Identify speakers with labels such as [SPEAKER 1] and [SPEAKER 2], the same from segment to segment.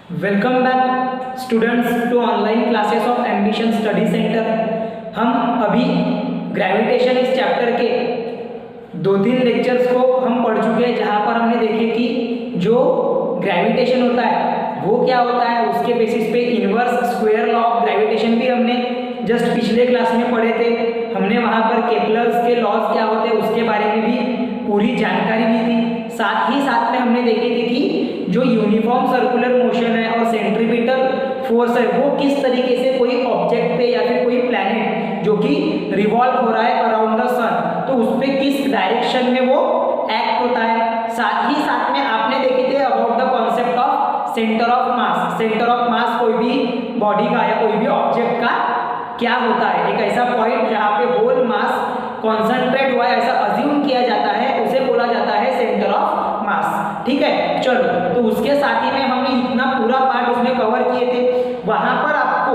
[SPEAKER 1] Welcome back students to online classes of Ambition Study Centre. हम अभी gravitation इस chapter के 2-3 लेक्चर्स को हम पढ़ चुके हैं, जहाँ पर हमने देखे कि जो ग्रेविटेशन होता है वो क्या होता है, उसके बेसिस पे inverse square law of gravitation भी हमने जस्ट पिछले क्लास में पढ़े थे। हमने वहाँ पर केपलर्स के लॉज क्या होते हैं उसके बारे में भी पूरी जानकारी दी थी। साथ ही साथ में हमने देखे थे कि जो यूनिफॉर्म सर्कुलर मोशन है और सेंट्रीपिटल फोर्स है वो किस तरीके से कोई ऑब्जेक्ट पे या फिर कोई प्लैनेट जो कि रिवॉल्व हो रहा है अराउंड द सन, तो उस पर किस डायरेक्शन में वो एक्ट होता है। साथ ही साथ में आपने देखे थे about the concept of centre of mass. Centre of mass कोई भी बॉडी का या कोई भी ऑब्जेक्ट का क्या होता है, एक ऐसा पॉइंट जहाँ पे होल मास कॉन्सेंट्रेट हुआ है ऐसा अज्यूम किया जाता है, उसे बोला जाता है सेंटर ऑफ मास। ठीक है, चलो तो उसके साथ ही में हमने इतना पूरा पार्ट उसमें कवर किए थे। वहां पर आपको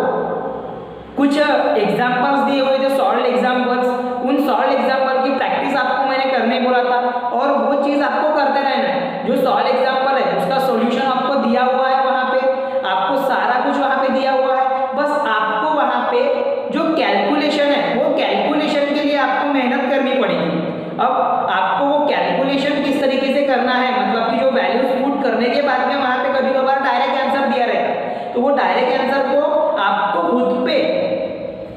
[SPEAKER 1] कुछ एग्जांपल्स दिए हुए थे, सॉल्व एग्जांपल्स। उन सॉल्व एग्जांपल की प्रैक्टिस आपको मैंने करने बोला था और वो चीज आपको करते रहना है। जो सॉल्व एग्जांपल है उसका सॉल्यूशन आपको दिया हुआ है, वहां पे आपको सारा कुछ वहां पे दिया हुआ है। बस आपको वहां पे जो कैलकुलेशन है वो कैलकुलेशन के लिए आपको मेहनत करनी पड़ेगी। अब आपको वो कैलकुलेशन किस तरीके से करना है, मतलब कि जो वैल्यूज पुट करने के बाद में वहां पे कभी कभार डायरेक्ट आंसर दिया रहेगा, तो वो डायरेक्ट आंसर को आपको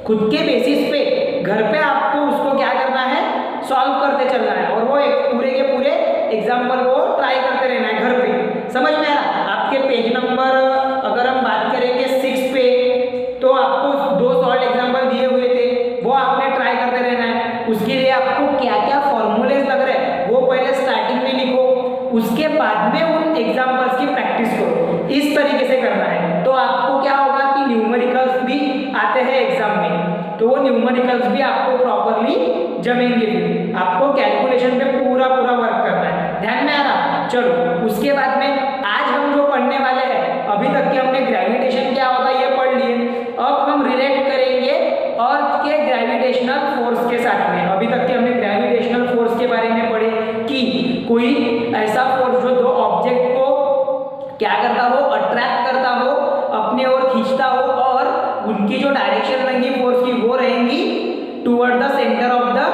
[SPEAKER 1] खुद के बेसिस पे घर पे आपको उसको क्या करना है, सॉल्व करते चलना है और वो एक पूरे के पूरे एग्जाम्पल को ट्राई करते रहना है घर पे। समझ में आ रहा? आपके पेज नंबर अगर हम बात करेंगे 6 पे, तो आपको 2 सॉल्व एग्जाम्पल दिए हुए थे, वो आपने ट्राई करते रहना है। उसके लिए आपको क्या क्या फॉर्मूलेज लग रहे हैं वो पहले स्टार्टिंग में लिखो, उसके बाद में उन एग्जाम्पल्स की प्रैक्टिस करो। इस तरीके से करना है तो आपको क्या होगा कि न्यूमेरिकल्स भी आते हैं एग्जाम में, तो वो न्यूमेरिकल्स भी आपको प्रॉपरली जमेंगे। फिर आपको कैलकुलेशन पे पूरा वर्क करना है। ध्यान में आ रहा? चलो उसके बाद में आज हम जो पढ़ने वाले हैं, अभी तक के हमने ग्रेविटेशन क्या होता है ये पढ़ लिए, अब हम रिलेट करेंगे अर्थ के ग्रेविटेशनल फोर्स के साथ में। अभी तक के हमने ग्रेविटेशनल फोर्स के बारे में पढ़े कि कोई ऐसा फोर्स जो दो ऑब्जेक्ट को क्या करता हो, अट्रैक्ट करता हो, अपने ओर खींचता हो और उनकी जो डायरेक्शन रहेंगी फोर्स की वो रहेंगी toward the centre of the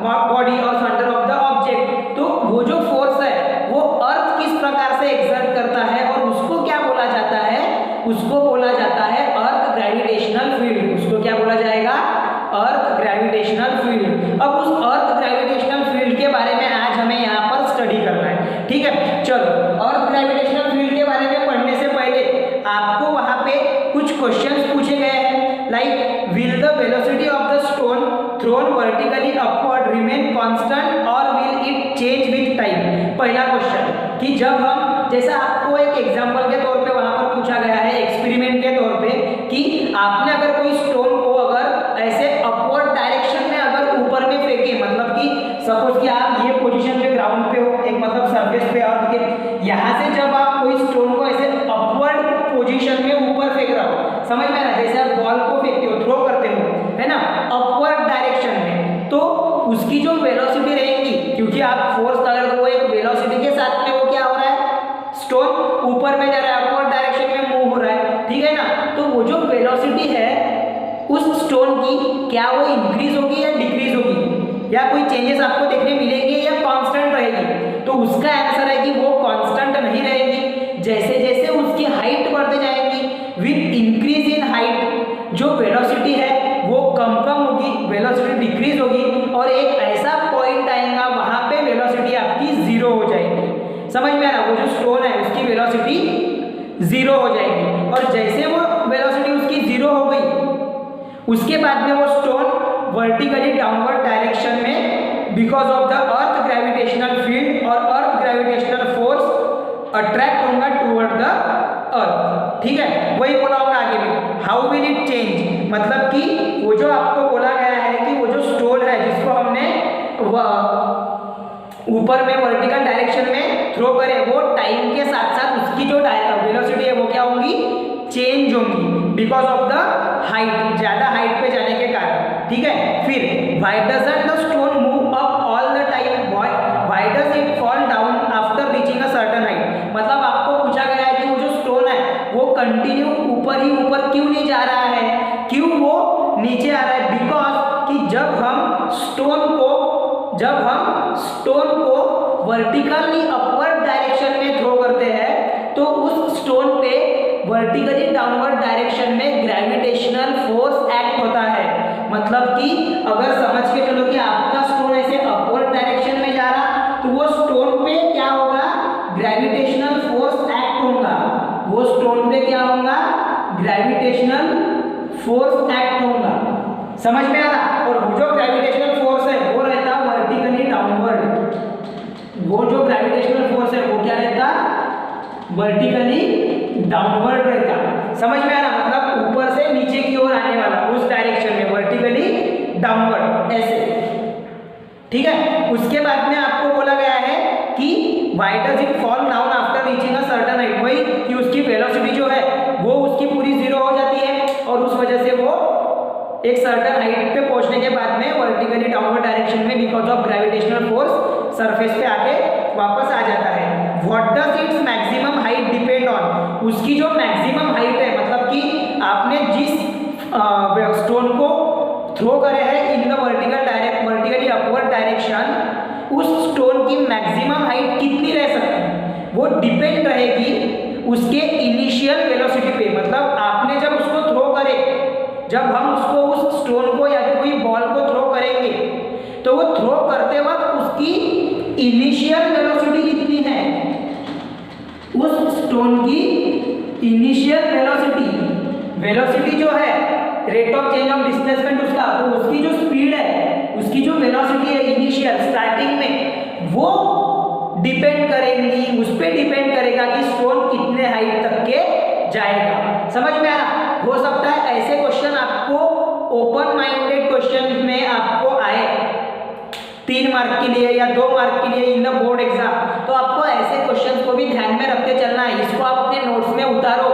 [SPEAKER 1] body और सेंटर ऑफ द ऑब्जेक्ट। तो वो जो फोर्स है वो अर्थ किस प्रकार से एक्सर्ट करता है और उसको क्या बोला जाता है, उसको बोला जाता है अर्थ ग्रेविटेशनल फील्ड। उसको क्या बोला जाएगा? अर्थ ग्रेविटेशनल फील्ड। अब उस अर्थ ग्रेविटेशनल फील्ड के बारे में आज हमें यहाँ पर स्टडी करना है। ठीक है, चलो अर्थ ग्रेविटेशनल फील्ड के बारे में पढ़ने से पहले आपको वहां पे कुछ क्वेश्चंस पूछे गए हैं, like will the velocity of the stone thrown vertically upward remain constant और will it change with time. पहला क्वेश्चन कि जब हम, जैसा आपको एक एग्जांपल के तौर पे वहां पर पूछा गया है, एक्सपेरिमेंट के तौर पे, कि आपने अगर कोई स्टोन को अगर ऐसे अपवर्ड डायरेक्शन में अगर ऊपर में फेंके, मतलब कि सपोज कि आप ये पोजीशन पे ग्राउंड पे हो, एक मतलब सरफेस पे अर्थ के, यहाँ से जब आप कोई स्टोन को ऐसे अपवर्ड पोजीशन में ऊपर फेंक रहा हो, समझ में ना, जैसे आप बॉल को फेंकते हो, थ्रो करते हो, है ना, अपवर्ड डायरेक्शन में, तो उसकी जो वेलोसिटी रहेगी, क्योंकि आप फोर्स अगर वो एक वेलोसिटी के साथ में वो क्या हो रहा है, स्टोन ऊपर में जा रहा है, अपवर्ड डायरेक्शन में मूव हो रहा है, ठीक है ना, तो वो जो वेलोसिटी है उस स्टोन की क्या वो इंक्रीज होगी या डिक्रीज होगी, या कोई चेंजेस आपको देखने मिलेंगे या कांस्टेंट रहेगी? तो उसका आंसर है कि वो कांस्टेंट नहीं रहेगी। जैसे जैसे उसकी हाइट बढ़ते जाएगी, विद इंक्रीज इन हाइट जो वेलोसिटी है वो कम होगी, वेलोसिटी डिक्रीज होगी और एक ऐसा पॉइंट आएगा वहां पे वेलोसिटी आपकी 0 हो जाएगी। समझ में आ रहा? वो जो स्टोन है उसकी वेलोसिटी 0 हो जाएगी और जैसे वो वेलोसिटी उसकी 0 हो गई, उसके बाद में वो स्टोन वर्टिकली डाउनवर्ड डायरेक्शन में because of the earth gravitational field और अर्थ ग्रेविटेशनल फोर्स अट्रैक्ट होगा टुवर्ड द अर्थ। ठीक है, वही बोला होगा आगे भी। हाउ विल इट चेंज, मतलब कि वो जो आपको बोला गया है कि वो जो स्टोन है जिसको हमने ऊपर में वर्टिकल डायरेक्शन में थ्रो करे, वो टाइम के साथ साथ उसकी जो वेलोसिटी है वो क्या होगी, चेंज होंगी बिकॉज ऑफ द हाइट, ज्यादा हाइट पे जाने के कारण। ठीक है, फिर why doesn't the stone move up all the time, why does it fall down after reaching a certain height. मतलब आपको पूछा गया है कि वो जो स्टोन है वो क्यों नहीं जा रहा है, क्यों वो नीचे आ रहा है? बिकॉज कि जब हम स्टोन को वर्टिकली अपवर्ड डायरेक्शन में थ्रो करते हैं तो उस स्टोन पे वर्टिकली डाउनवर्ड डायरेक्शन में ग्रेविटेशनल फोर्स एक्ट होता है। मतलब कि अगर समझ के चलो कि आपका स्टोन ऐसे अपवर्ड डायरेक्शन में जा रहा तो वो स्टोन पे क्या होगा, ग्रेविटेशनल फोर्स एक्ट होगा, वो स्टोन पे क्या होगा, ग्रेविटेशनल फोर्स एक्ट होगा। समझ में आ रहा? और वो जो ग्रेविटेशनल फोर्स है वो रहता वर्टिकली डाउनवर्ड, वो जो ग्रेविटेशनल फोर्स है वो क्या रहता, वर्टिकली डाउनवर्ड रहता। समझ में आ रहा? मतलब ऊपर से नीचे की ओर आने वाला उस डायरेक्शन में, वर्टिकली डाउनवर्ड ऐसे, ठीक है। उसके बाद में आपको बोला गया है कि why does it fall down after reaching a certain height, वही कि उसकी वेलोसिटी जो है वो उसकी पूरी जीरो हो जाती है और उस वजह से वो एक सर्टेन हाइट पे पहुंचने के बाद में वर्टिकली डाउनवर्ड डायरेक्शन में because of gravitational force surface पे आके वापस आ जाता है। What does its maximum height depend on, उसकी जो मैक्सिमम हाइट है, मतलब कि आपने जिस स्टोन को थ्रो करे हैं in the vertically upward direction, उस स्टोन की मैक्सिमम हाइट कितनी रह सकती है, वो डिपेंड रहेगी उसके इनिशियल वेलोसिटी पे। मतलब आपने जब उसको थ्रो करे, जब हम उसको उस स्टोन को या फिर कोई बॉल को थ्रो करेंगे तो वो थ्रो करते वक्त उसकी इनिशियल वेलोसिटी कितनी है, उस स्टोन की इनिशियल वेलोसिटी जो है, rate of change of displacement उसका, तो उसकी जो स्पीड है, उसकी जो वेलोसिटी है इनिशियल स्टार्टिंग में, वो डिपेंड करेंगी, उस पे डिपेंड करेगा कि स्टोन कितने हाइट तक के जाएगा। समझ में आ रहा? हो सकता है ऐसे क्वेश्चन आपको ओपन माइंडेड क्वेश्चन में आपको आए 3 मार्क के लिए या 2 मार्क के लिए इन द बोर्ड एग्जाम, तो आपको ऐसे क्वेश्चन को भी ध्यान में रखते चलना है। इसको आप अपने नोट्स में उतारो,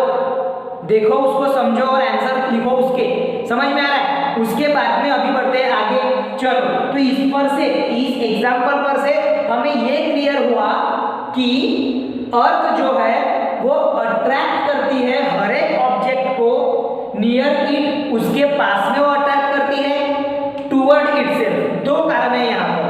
[SPEAKER 1] देखो, उसको समझो और आंसर लिखो उसके। समझ में आ रहा है? उसके बाद में अभी बढ़ते हैं आगे। चलो, तो इस एग्जाम्पल पर से हमें ये क्लियर हुआ कि अर्थ जो है वो अट्रैक्ट करती है हर एक ऑब्जेक्ट को नियर इट, उसके पास में वो अट्रैक्ट करती है, टुवर्ड इटसेल्फ। 2 कारण है यहाँ पर।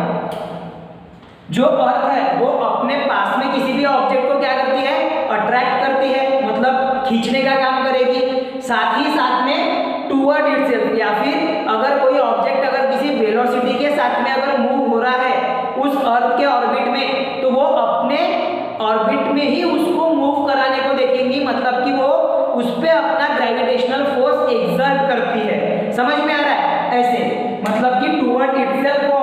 [SPEAKER 1] जो अर्थ है वो अपने पास में किसी भी ऑब्जेक्ट को क्या करती है, अट्रैक्ट करती है, मतलब खींचने का काम करेगी, साथ ही साथ में टुवर्ड इटसेल्फ, या फिर अगर कोई ऑब्जेक्ट अगर किसी वेलोसिटी के साथ में अगर मूव हो रहा है उस अर्थ के ऑर्बिट में, तो वो अपने ऑर्बिट में ही उसको मूव कराने को देखेंगी, मतलब कि वो उस पे अपना ग्रेविटेशनल फोर्स एक्सर्ट करती है। समझ में आ रहा है? ऐसे मतलब कि टुवर्ड इटसेल्फ वो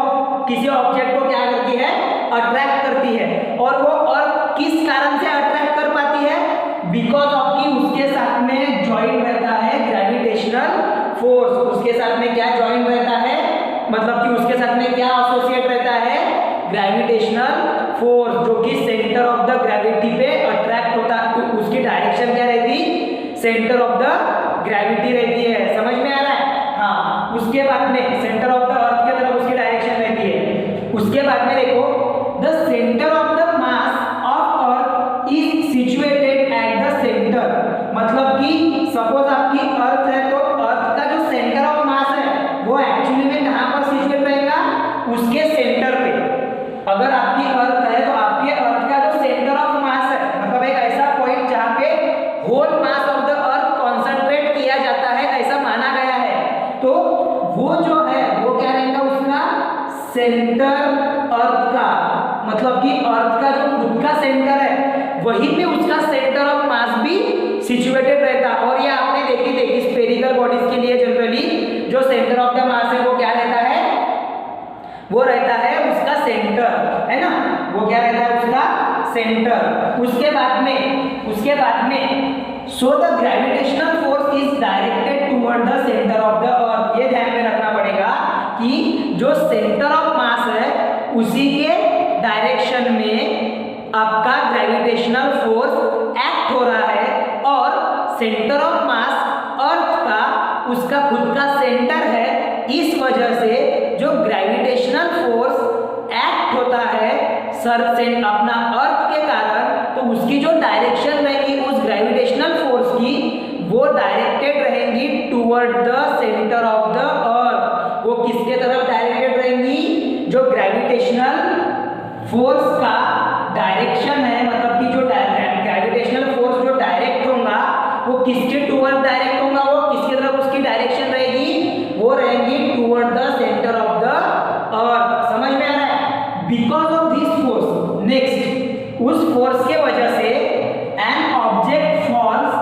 [SPEAKER 1] किसी ऑब्जेक्ट को क्या करती है, अट्रैक्ट करती है। और वो अर्थ किस कारण से अट्रैक्ट कर पाती है, बिकॉज ऑफ कि उसके साथ में ज्वाइन रहता है ग्रेविटेशनल फोर्स। उसके साथ में क्या ज्वाइन रहता है, मतलब कि उसके साथ में क्या एसोसिएट रहता है, ग्रेविटेशनल फोर्स, जो कि सेंटर ऑफ द ग्रेविटी पे अट्रैक्ट होता है। तो उसकी डायरेक्शन क्या रहती, सेंटर ऑफ द ग्रेविटी रहती है। समझ में आ रहा है? हाँ। उसके बाद में सेंटर ऑफ द अर्थ की तरफ उसकी डायरेक्शन रहती है। उसके बाद में देखो, the centre of the mass of earth is situated at the centre, मतलब कि सपोज आपकी अर्थ है तो अर्थ का जो सेंटर ऑफ मास है वो एक्चुअली में कहां पर सिचुएट रहेगा, उसके सेंटर पे। अगर आपकी अर्थ है तो आपके अर्थ का जो सेंटर ऑफ मास है, मतलब एक ऐसा पॉइंट जहां पे whole mass of the earth concentrate किया जाता है, ऐसा माना गया है, तो वो जो है वो क्या रहेगा, उसका सेंटर अर्थ का, मतलब कि अर्थ का जो खुद का सेंटर है वहीं पे उसका सेंटर ऑफ मास भी सिचुएटेड रहता। और ये आपने देखी थी कि स्फेरिकल बॉडीज के लिए जनरली जो सेंटर ऑफ द मास है वो क्या रहता है, वो रहता है उसका सेंटर, है ना, वो क्या रहता है, उसका सेंटर। उसके बाद में so the gravitational force is directed toward the centre of the अर्थ। ये ध्यान में रखना पड़ेगा कि जो सेंटर ऑफ मास है उसी के डायरेक्शन में आपका ग्रेविटेशनल फोर्स एक्ट हो रहा है, और सेंटर ऑफ मास अर्थ का उसका खुद का सेंटर है। इस वजह से जो ग्रेविटेशनल फोर्स एक्ट होता है सर से अपना अर्थ के कारण, तो उसकी जो डायरेक्शन रहेगी उस ग्रेविटेशनल फोर्स की, वो डायरेक्टेड रहेगी उस फोर्स के वजह से an object falls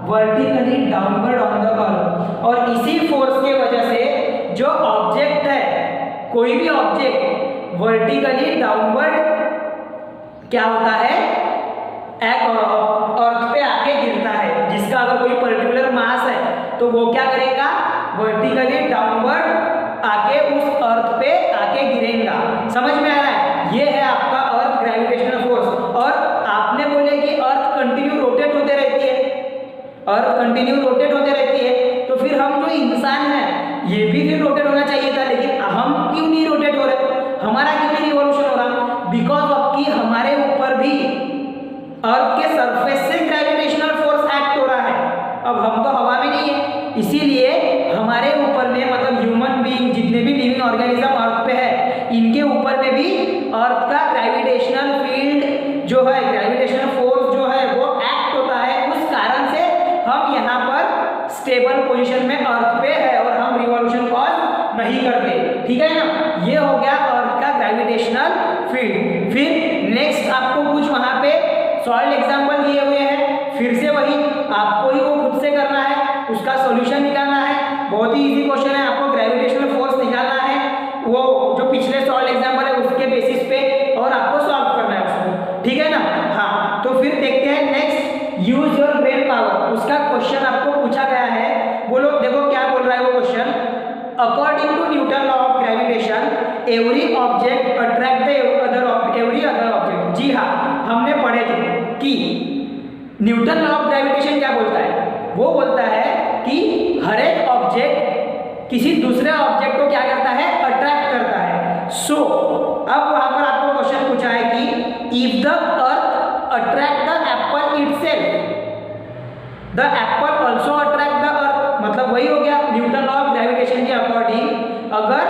[SPEAKER 1] vertically downward on the earth, और इसी फोर्स के वजह से जो ऑब्जेक्ट है, कोई भी ऑब्जेक्ट वर्टिकली डाउनवर्ड क्या होता है, अर्थ पे आके गिरता है। जिसका अगर कोई पर्टिकुलर मास है तो वो क्या करेगा, वर्टिकली डाउनवर्ड आके उस अर्थ पे आके गिरेगा। समझ में आ रहा है? ये है आपका अर्थ ग्रेविटेशनल फोर्स। और आपने बोले कि अर्थ कंटिन्यू रोटेट होते रहती है, अर्थ कंटिन्यू रोटेट होते रहती है, तो फिर हम जो इंसान हैं ये भी फिर रोटेट होना चाहिए था, लेकिन हम क्यों नहीं रोटेट हो रहे, हमारा क्यों नहीं रिवॉल्यूशन हो रहा? बिकॉज ऑफ कि हमारे ऊपर भी अर्थ के सरफेस से ग्रेविटेशनल फोर्स एक्ट हो रहा है। अब हम तो हवा में नहीं है, इसीलिए हमारे ऊपर में, मतलब ह्यूमन बीइंग जितने भी लिविंग ऑर्गेनिज्म अर्थ पे है, इनके ऊपर में भी अर्थ का ग्रेविटेशनल फील्ड जो है, ग्रेविटेशनल फोर्स जो है वो एक्ट होता है। उस कारण से हम यहाँ पर स्टेबल पोजीशन में अर्थ पे है और हम रिवॉल्यूशन कॉज नहीं करते। ठीक है ना? ये हो गया अर्थ का ग्रेविटेशनल फील्ड। फिर नेक्स्ट आपको कुछ वहां पे सॉलिड एग्जांपल दिए हुए हैं, फिर से वही आपको ही वो खुद से करना है, उसका सॉल्यूशन निकालना है। बहुत ही इजी क्वेश्चन है, आपको ग्रेविटेशनल फोर्स निकालना है, वो जो पिछले सॉलिड एग्जांपल है उसके बेसिस पे, और आपको सॉल्व करना है उसको। ठीक है ना? हाँ, तो फिर देखते हैं next, use your brain power. उसका क्वेश्चन आपको पूछा गया है, बोलो देखो क्या बोल रहा है वो question. According to Newton law of gravitation every object attract every other object. जी हाँ, हमने पढ़े थे कि न्यूटन लॉ ऑफ ग्रेविटेशन क्या बोलता है, वो बोलता है कि हर एक ऑब्जेक्ट किसी दूसरे ऑब्जेक्ट को क्या करता है, अट्रैक्ट करता है। सो अब वहां पर आपको क्वेश्चन पूछा है कि if the earth attract the Apple itself, the Apple also attract the earth. मतलब वही हो गया न्यूटन लॉ ऑफ ग्रेविटेशन के अकॉर्डिंग, अगर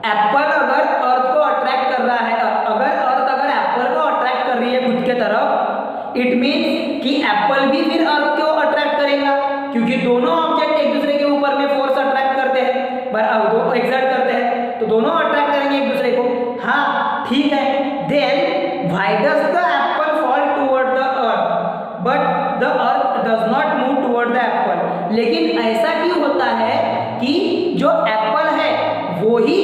[SPEAKER 1] एप्पल अगर अर्थ को अट्रैक्ट कर रहा है, अगर अर्थ अगर एप्पल को अट्रैक्ट कर रही है खुद के तरफ, इट मीन्स कि एप्पल भी फिर अर्थ को अट्रैक्ट करेगा, क्योंकि दोनों ऑब्जेक्ट एक दूसरे के ऊपर में फोर्स अट्रैक्ट करते हैं, एक्सर्ट करते हैं, तो दोनों अट्रैक्ट करेंगे एक दूसरे को। हाँ ठीक है, then why does the apple fall toward the earth but the earth does not move toward the apple. लेकिन ऐसा क्यों होता है कि जो एप्पल है वो ही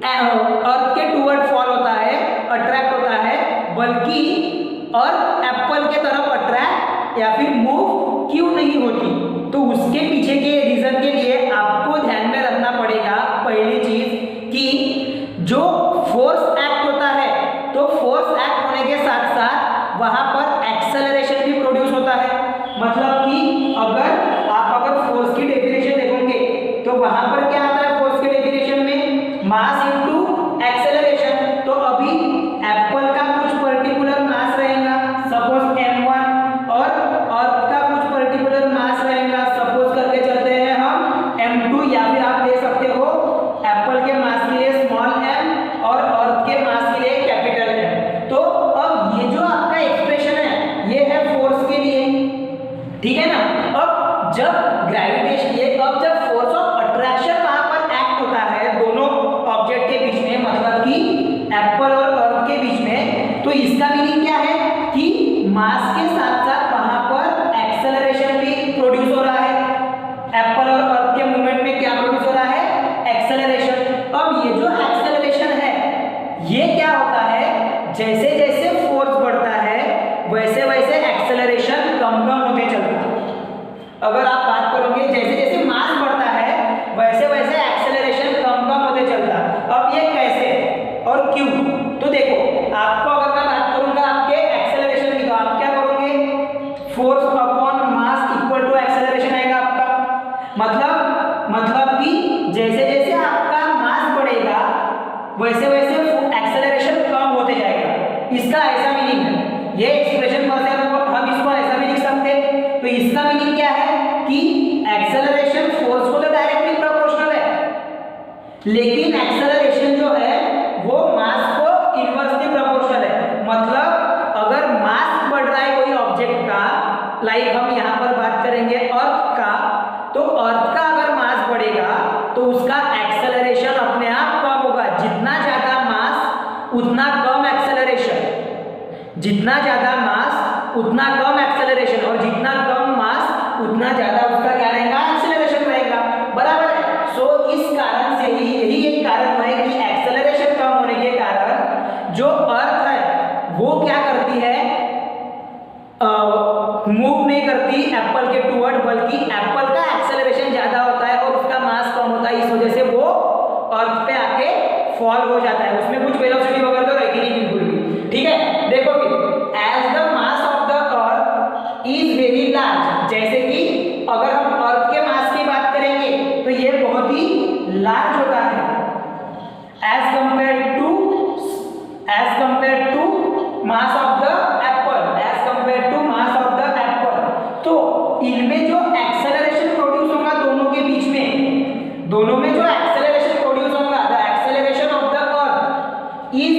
[SPEAKER 1] अर्थ के टुवर्ड फॉल होता है, अट्रैक्ट होता है, बल्कि अर्थ एप्पल के तरफ अट्रैक्ट या फिर मूव क्यों नहीं होती? तो उसके पीछे के रीजन के लिए आपको ध्यान में रखना पड़ेगा पहली चीज कि जो फोर्स एक्ट होता है, तो फोर्स एक्ट होने के साथ साथ वहां पर एक्सेलरेशन भी प्रोड्यूस होता है। मतलब कि अगर आप फोर्स की डेफिनेशन देखोगे तो वहां पर क्या आता है, फोर्स की डेफिनेशन में मास इनटू एक्सेलरेशन। तो अभी एप्पल का कुछ पर्टिकुलर मास रहेगा, सपोज m1, और अर्थ का कुछ पर्टिकुलर मास रहेगा, सपोज करके चलते हैं हम m2, या फिर आप ले सकते हो एप्पल के मास के लिए स्मॉल m और अर्थ के मास के लिए कैपिटल M। तो अब ये जो आपका एक्सप्रेशन है ये है फोर्स के लिए, ठीक है ना? अब जब ग्रेविटेशन, ये अब जब फोर्स ऑफ अट्रैक्शन वहां पर एक्ट होता है दोनों ऑब्जेक्ट के बीच में, मतलब कि एप्पल और अर्थ के बीच में, तो इसका मीनिंग क्या है कि मास के साथ साथ वहां पर एक्सेलरेशन भी प्रोड्यूस हो रहा है। एप्पल और अर्थ के मूवमेंट में क्या प्रोड्यूस हो रहा है, एक्सेलरेशन। अब ये जो एक्सेलरेशन है ये क्या होता है, जैसे जैसे फोर्स बढ़ता है वैसे वैसे एक्सेलरेशन कम होते चलता है। अगर आप बात करोगे जैसे जैसे मास बढ़ता है वैसे वैसे एक्सेलरेशन कम होते चलता। अब ये कैसे और क्यों? तो देखो, आपको अगर मैं बात करूंगा आपके एक्सेलरेशन की, तो आप क्या करोगे, force upon mass equal to acceleration आएगा आपका। मतलब कि जैसे जैसे आपका मास बढ़ेगा वैसे वैसे एक्सेलरेशन कम होते जाएगा। इसका ऐसा मीनिंग है, ये एक्सप्रेशन पर से हम इसको ऐसा भी लिख सकते हैं। तो इसका मीनिंग क्या है कि एक्सेलरेशन फोर्स को तो डायरेक्टली प्रोपोर्शनल है, लेकिन एक्सेलरेशन जो है वो मास को इनवर्सली प्रोपोर्शनल है। मतलब अगर मास बढ़ रहा है कोई ऑब्जेक्ट का, लाइक हम यहाँ पर बात करेंगे अर्थ का, तो अर्थ का अगर मास बढ़ेगा तो उसका एक्सेलरेशन अपने आप कम होगा। जितना ज्यादा मास उतना कम एक्सेलरेशन। जितना ज़्यादा मास उतना कम एक्सेलरेशन, और जितना कम मास उतना ज़्यादा उसका क्या रहेगा, एक्सेलरेशन रहेगा, बराबर है। सो इस कारण से ही, यही एक कारण है कि एक्सेलरेशन कम होने के कारण जो अर्थ है वो क्या करती है, मूव नहीं करती एप्पल के टूवर्ड, बल्कि एप्पल का एक्सेलरेशन ज्यादा होता है और उसका मास कम होता है, इस वजह से वो अर्थ पे आके फॉल हो जाता है। उसमें कुछ वेलोसिटी वगैरह तो रहेगी नहीं बिल्कुल भी, ठीक है। देखो कि as the mass of the earth is very large, जैसे कि अगर हम अर्थ के मास की बात करेंगे तो ये बहुत ही लार्ज होता है as compare to mass of the apple, as compare to mass of the apple. तो इनमें जो एक्सेलरेशन प्रोड्यूस होगा दोनों के बीच में, दोनों में जो एक्सेलरेशन प्रोड्यूस होगा, the acceleration of the earth is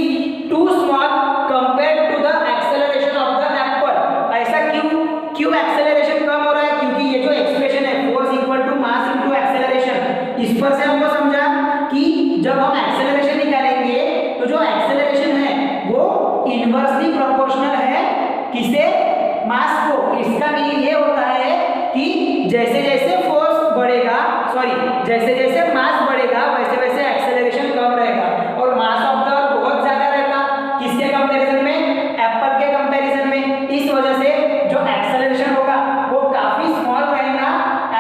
[SPEAKER 1] too small compare to the acceleration of the apple. ऐसा क्यों एक्सेलरेशन कम हो रहा है, क्योंकि ये जो एक्सप्रेशन है force equal to mass into acceleration, इस पर से हमको समझा कि जब हम एक्सेलरेशन निकालेंगे तो जो एक्सेलरेशन है वो इनवर्सली प्रोपोर्शनल है किसे, मास को। इसका मीनिंग ये होता है कि जैसे जैसे फोर्स बढ़ेगा, जैसे जैसे मास बढ़ेगा वैसे वैसे एक्सेलरेशन कम रहेगा, और मास ऑफ द अर्थ बहुत ज्यादा रहेगा किसके कंपैरिजन में, एप्पल के कंपैरिजन में। इस वजह से जो एक्सेलरेशन होगा वो काफी स्मॉल रहेगा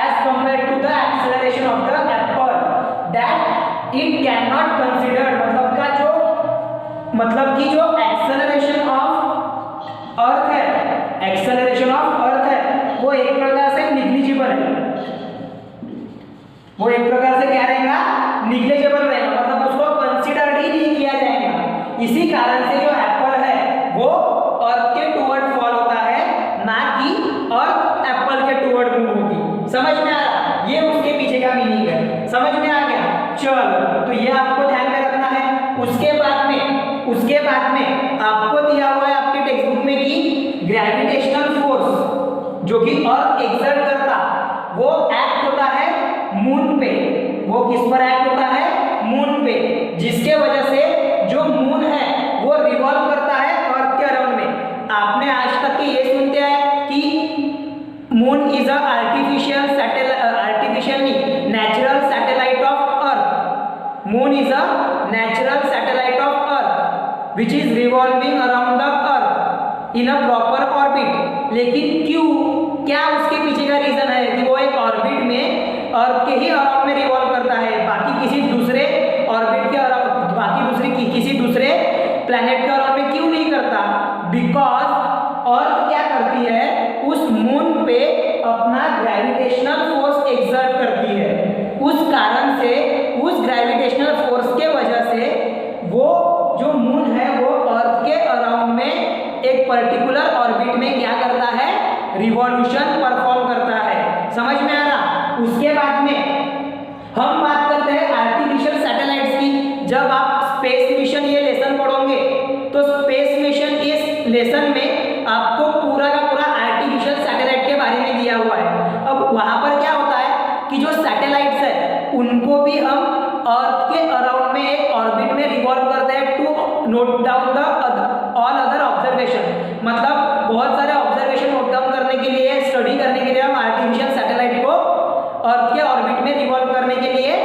[SPEAKER 1] as compare to the acceleration of the apple, that it can not consider, मतलब कि जो एक्सेलरेशन ऑफ अर्थ है, एक्सेलरेशन ऑफ अर्थ है वो एक प्रकार से निग्लिजिबल है, वो एक प्रकार से क्या रहेगा, निग्लिजिबल रहेगा, मतलब उसको कंसीडर ही नहीं किया जाएगा। इसी कारण से जो एप्पल है वो अर्थ के टूवर्ड फॉल होता है, ना कि अर्थ एप्पल के टूवर्ड मूव होगी। समझ में आ रहा, ये उसके पीछे का मीनिंग है, समझ में आ गया। चलो, तो ये आपको ध्यान में रखना है। उसके बाद में आपको दिया हुआ है आपके टेक्स्ट बुक में कि ग्रेविटेशनल फोर्स जो कि अर्थ एक्सर्ट करता, वो एक्ट होता है मून पे। वो किस पर एक्ट होता है, मून पे, जिसके वजह से जो मून है वो रिवॉल्व करता है अर्थ के अराउंड में। आपने आज तक के ये सुनते हैं कि मून इज अ आर्टिफिशियल नहीं, natural satellite of earth. Moon is a natural satellite of earth which is revolving around the earth in a proper orbit। लेकिन क्यों, क्या उसके पीछे का रीजन है कि वो एक ऑर्बिट में अर्थ के ही अराउंड में रिवॉल्व करता है, बाकी किसी दूसरे ऑर्बिट के अराउंड, बाकी किसी दूसरे प्लैनेट के अराउंड में क्यों नहीं करता? बिकॉज अर्थ क्या करती है, उस मून पे अपना ग्रेविटेशनल फोर्स एक्सर्ट करती है। उस कारण से, उस ग्रेविटेशनल फोर्स के वजह से वो जो मून है वो अर्थ के अराउंड में एक पर्टिकुलर ऑर्बिट में क्या करता है, रिवॉल्यूशन परफॉर्म करता है। समझ में आ रहा। उसके बाद में हम बात करते हैं आर्टिफिशियल सैटेलाइट्स की। जब आप स्पेस मिशन ये लेसन पढ़ोगे तो स्पेस मिशन इस लेसन में आपको पूरा का पूरा आर्टिफिशियल सैटेलाइट के बारे में दिया हुआ है। अब वहां पर क्या होता है कि जो सैटेलाइट्स है उनको भी हम अर्थ के अराउंड में एक ऑर्बिट में रिवॉल्व करते हैं to note down the all other observation. मतलब बहुत सारे ऑब्जर्वेशन नोट डाउन करने के लिए, स्टडी करने के लिए हम आर्टिफिशियल सैटेलाइट को अर्थ के ऑर्बिट में रिवॉल्व करने के लिए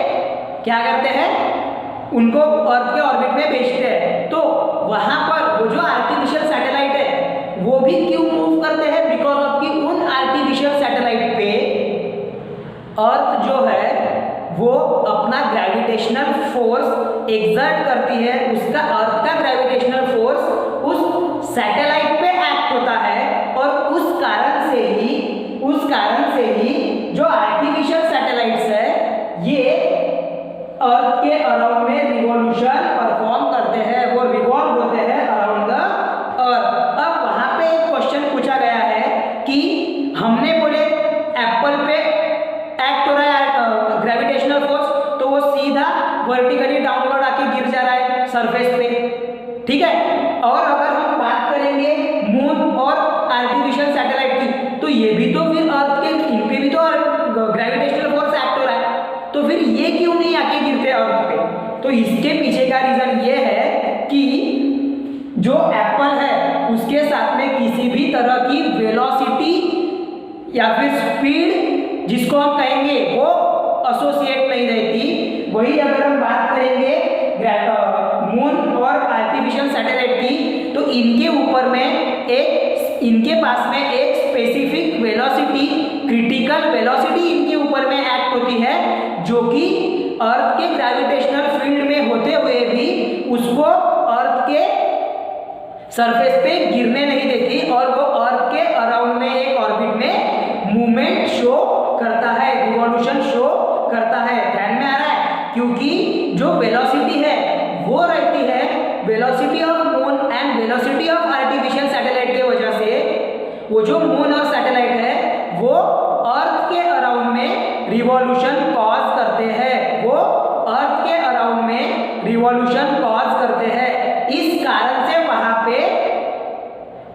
[SPEAKER 1] क्या करते हैं, उनको अर्थ के ऑर्बिट में भेजते हैं। तो वहां पर वो जो आर्टिफिशियल सैटेलाइट है वो भी क्यों मूव करते हैं, बिकॉज ऑफ कि उन आर्टिफिशियल सैटेलाइट पे अर्थ जो है वो अपना ग्रेविटेशनल फोर्स एक्सर्ट करती है। उसका अर्थ का ग्रेविटेशनल फोर्स उस सैटेलाइट पे एक्ट होता है, और उस कारण से ही जो आर्टिफिशियल सैटेलाइट्स है ये अर्थ के अराउंड में रिवॉल्यूशन परफॉर्म करते हैं, वो रिवॉल्व होते हैं अराउंड द अर्थ। अब वहां पे एक क्वेश्चन पूछा गया है कि हमने बोले एप्पल पे एक्ट हो रहा है ग्रेविटेशनल फोर्स, तो वो सीधा वर्टिकली डाउनवर्ड आके गिर जा रहा है सरफेस पे, ठीक है। और अगर हम बात करेंगे मून और आर्टिफिशियल सैटेलाइट की, तो ये भी तो फिर अर्थ के, इन पे भी तो ग्रेविटेशनल फोर्स एक्ट हो रहा है, तो फिर ये क्यों नहीं आके गिरते अर्थ पे? तो इसके पीछे का रीजन ये है कि जो एप्पल है उसके तरह की वेलोसिटी या फिर स्पीड जिसको हम कहेंगे वो एसोसिएट नहीं रहती। वही अगर हम बात करेंगे मून और आर्टिफिशियल सैटेलाइट की, तो इनके पास में एक स्पेसिफिक वेलोसिटी, क्रिटिकल वेलोसिटी इनके ऊपर में एक्ट होती है, जो कि अर्थ के ग्रेविटेशनल फील्ड में होते हुए भी उसको अर्थ के सरफेस पे गिरने नहीं देती, और वो अर्थ के अराउंड में एक ऑर्बिट में मूवमेंट शो करता है, रिवॉल्यूशन शो करता है। ध्यान में आ रहा है? क्योंकि जो वेलोसिटी है वो रहती है velocity of moon and velocity of artificial satellite के वजह से वो जो मून और सैटेलाइट है वो अर्थ के अराउंड में रिवॉल्यूशन कॉज करते हैं, वो अर्थ के अराउंड में रिवॉल्यूशन कॉज करते हैं। इस कारण से वहां पे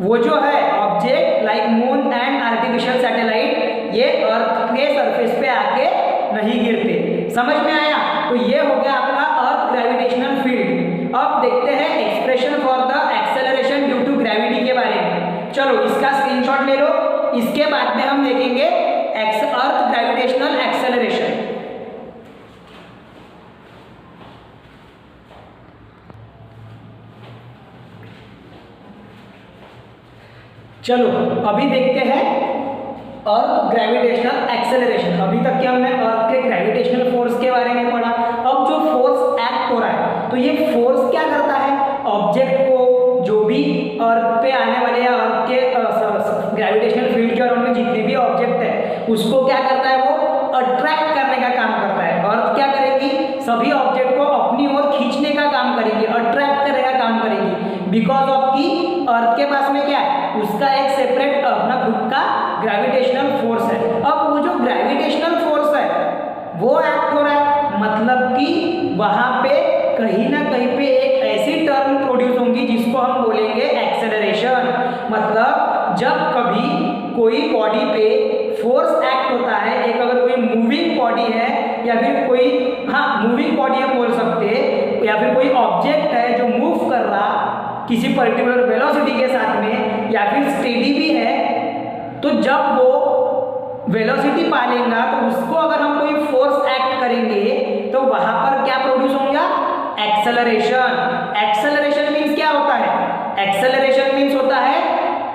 [SPEAKER 1] वो जो है object like moon and artificial satellite ये अर्थ के सरफेस पे आके नहीं गिरते। समझ में आया? तो ये हो गया आपका अर्थ ग्रेविटेशनल फील्ड। अब देखते हैं expression for the acceleration due to gravity के बारे में। चलो इसका स्क्रीनशॉट ले लो, इसके बाद में हम देखेंगे अर्थ ग्रेविटेशनल एक्सेलरेशन। चलो अभी देखते हैं अर्थ ग्रेविटेशनल एक्सेलरेशन। अभी तक क्या हमने अर्थ के ग्रेविटेशनल फोर्स के बारे में पढ़ा। अब जो फोर्स एक्ट हो रहा है, तो ये फोर्स क्या करता है? ऑब्जेक्ट को, जो भी अर्थ पे आने वाले या अर्थ के ग्रेविटेशनल फील्ड के अराउंड में जितने भी ऑब्जेक्ट है उसको क्या करता है? वो अट्रैक्ट करने का काम करता है। अर्थ क्या करेगी? सभी ऑब्जेक्ट को अपनी ओर खींचने का काम करेगी, अट्रैक्ट करने का काम करेगी, बिकॉज ऑफ की अर्थ के पास में क्या है? उसका एक सेपरेट अपना खुद का ग्रेविटेशनल फोर्स है। अब वो जो ग्रेविटेशनल फोर्स है वो एक्ट हो रहा है, मतलब कि वहां पे कहीं ना कहीं पे एक ऐसी टर्म प्रोड्यूस होंगी जिसको हम बोलेंगे एक्सेलरेशन। मतलब जब कभी कोई बॉडी पे फोर्स एक्ट होता है, एक अगर कोई मूविंग बॉडी है या फिर कोई मूविंग बॉडी हम बोल सकते हैं, या फिर कोई ऑब्जेक्ट है जो मूव कर रहा किसी पर्टिकुलर वेलोसिटी के साथ में, या फिर स्टेडी भी है, तो जब वो वेलोसिटी पा लेगा तो उसको अगर हम कोई फोर्स एक्ट करेंगे तो वहां पर क्या प्रोड्यूस होगा? एक्सेलरेशन। एक्सेलरेशन मीन्स क्या होता है? एक्सेलरेशन मीन्स होता है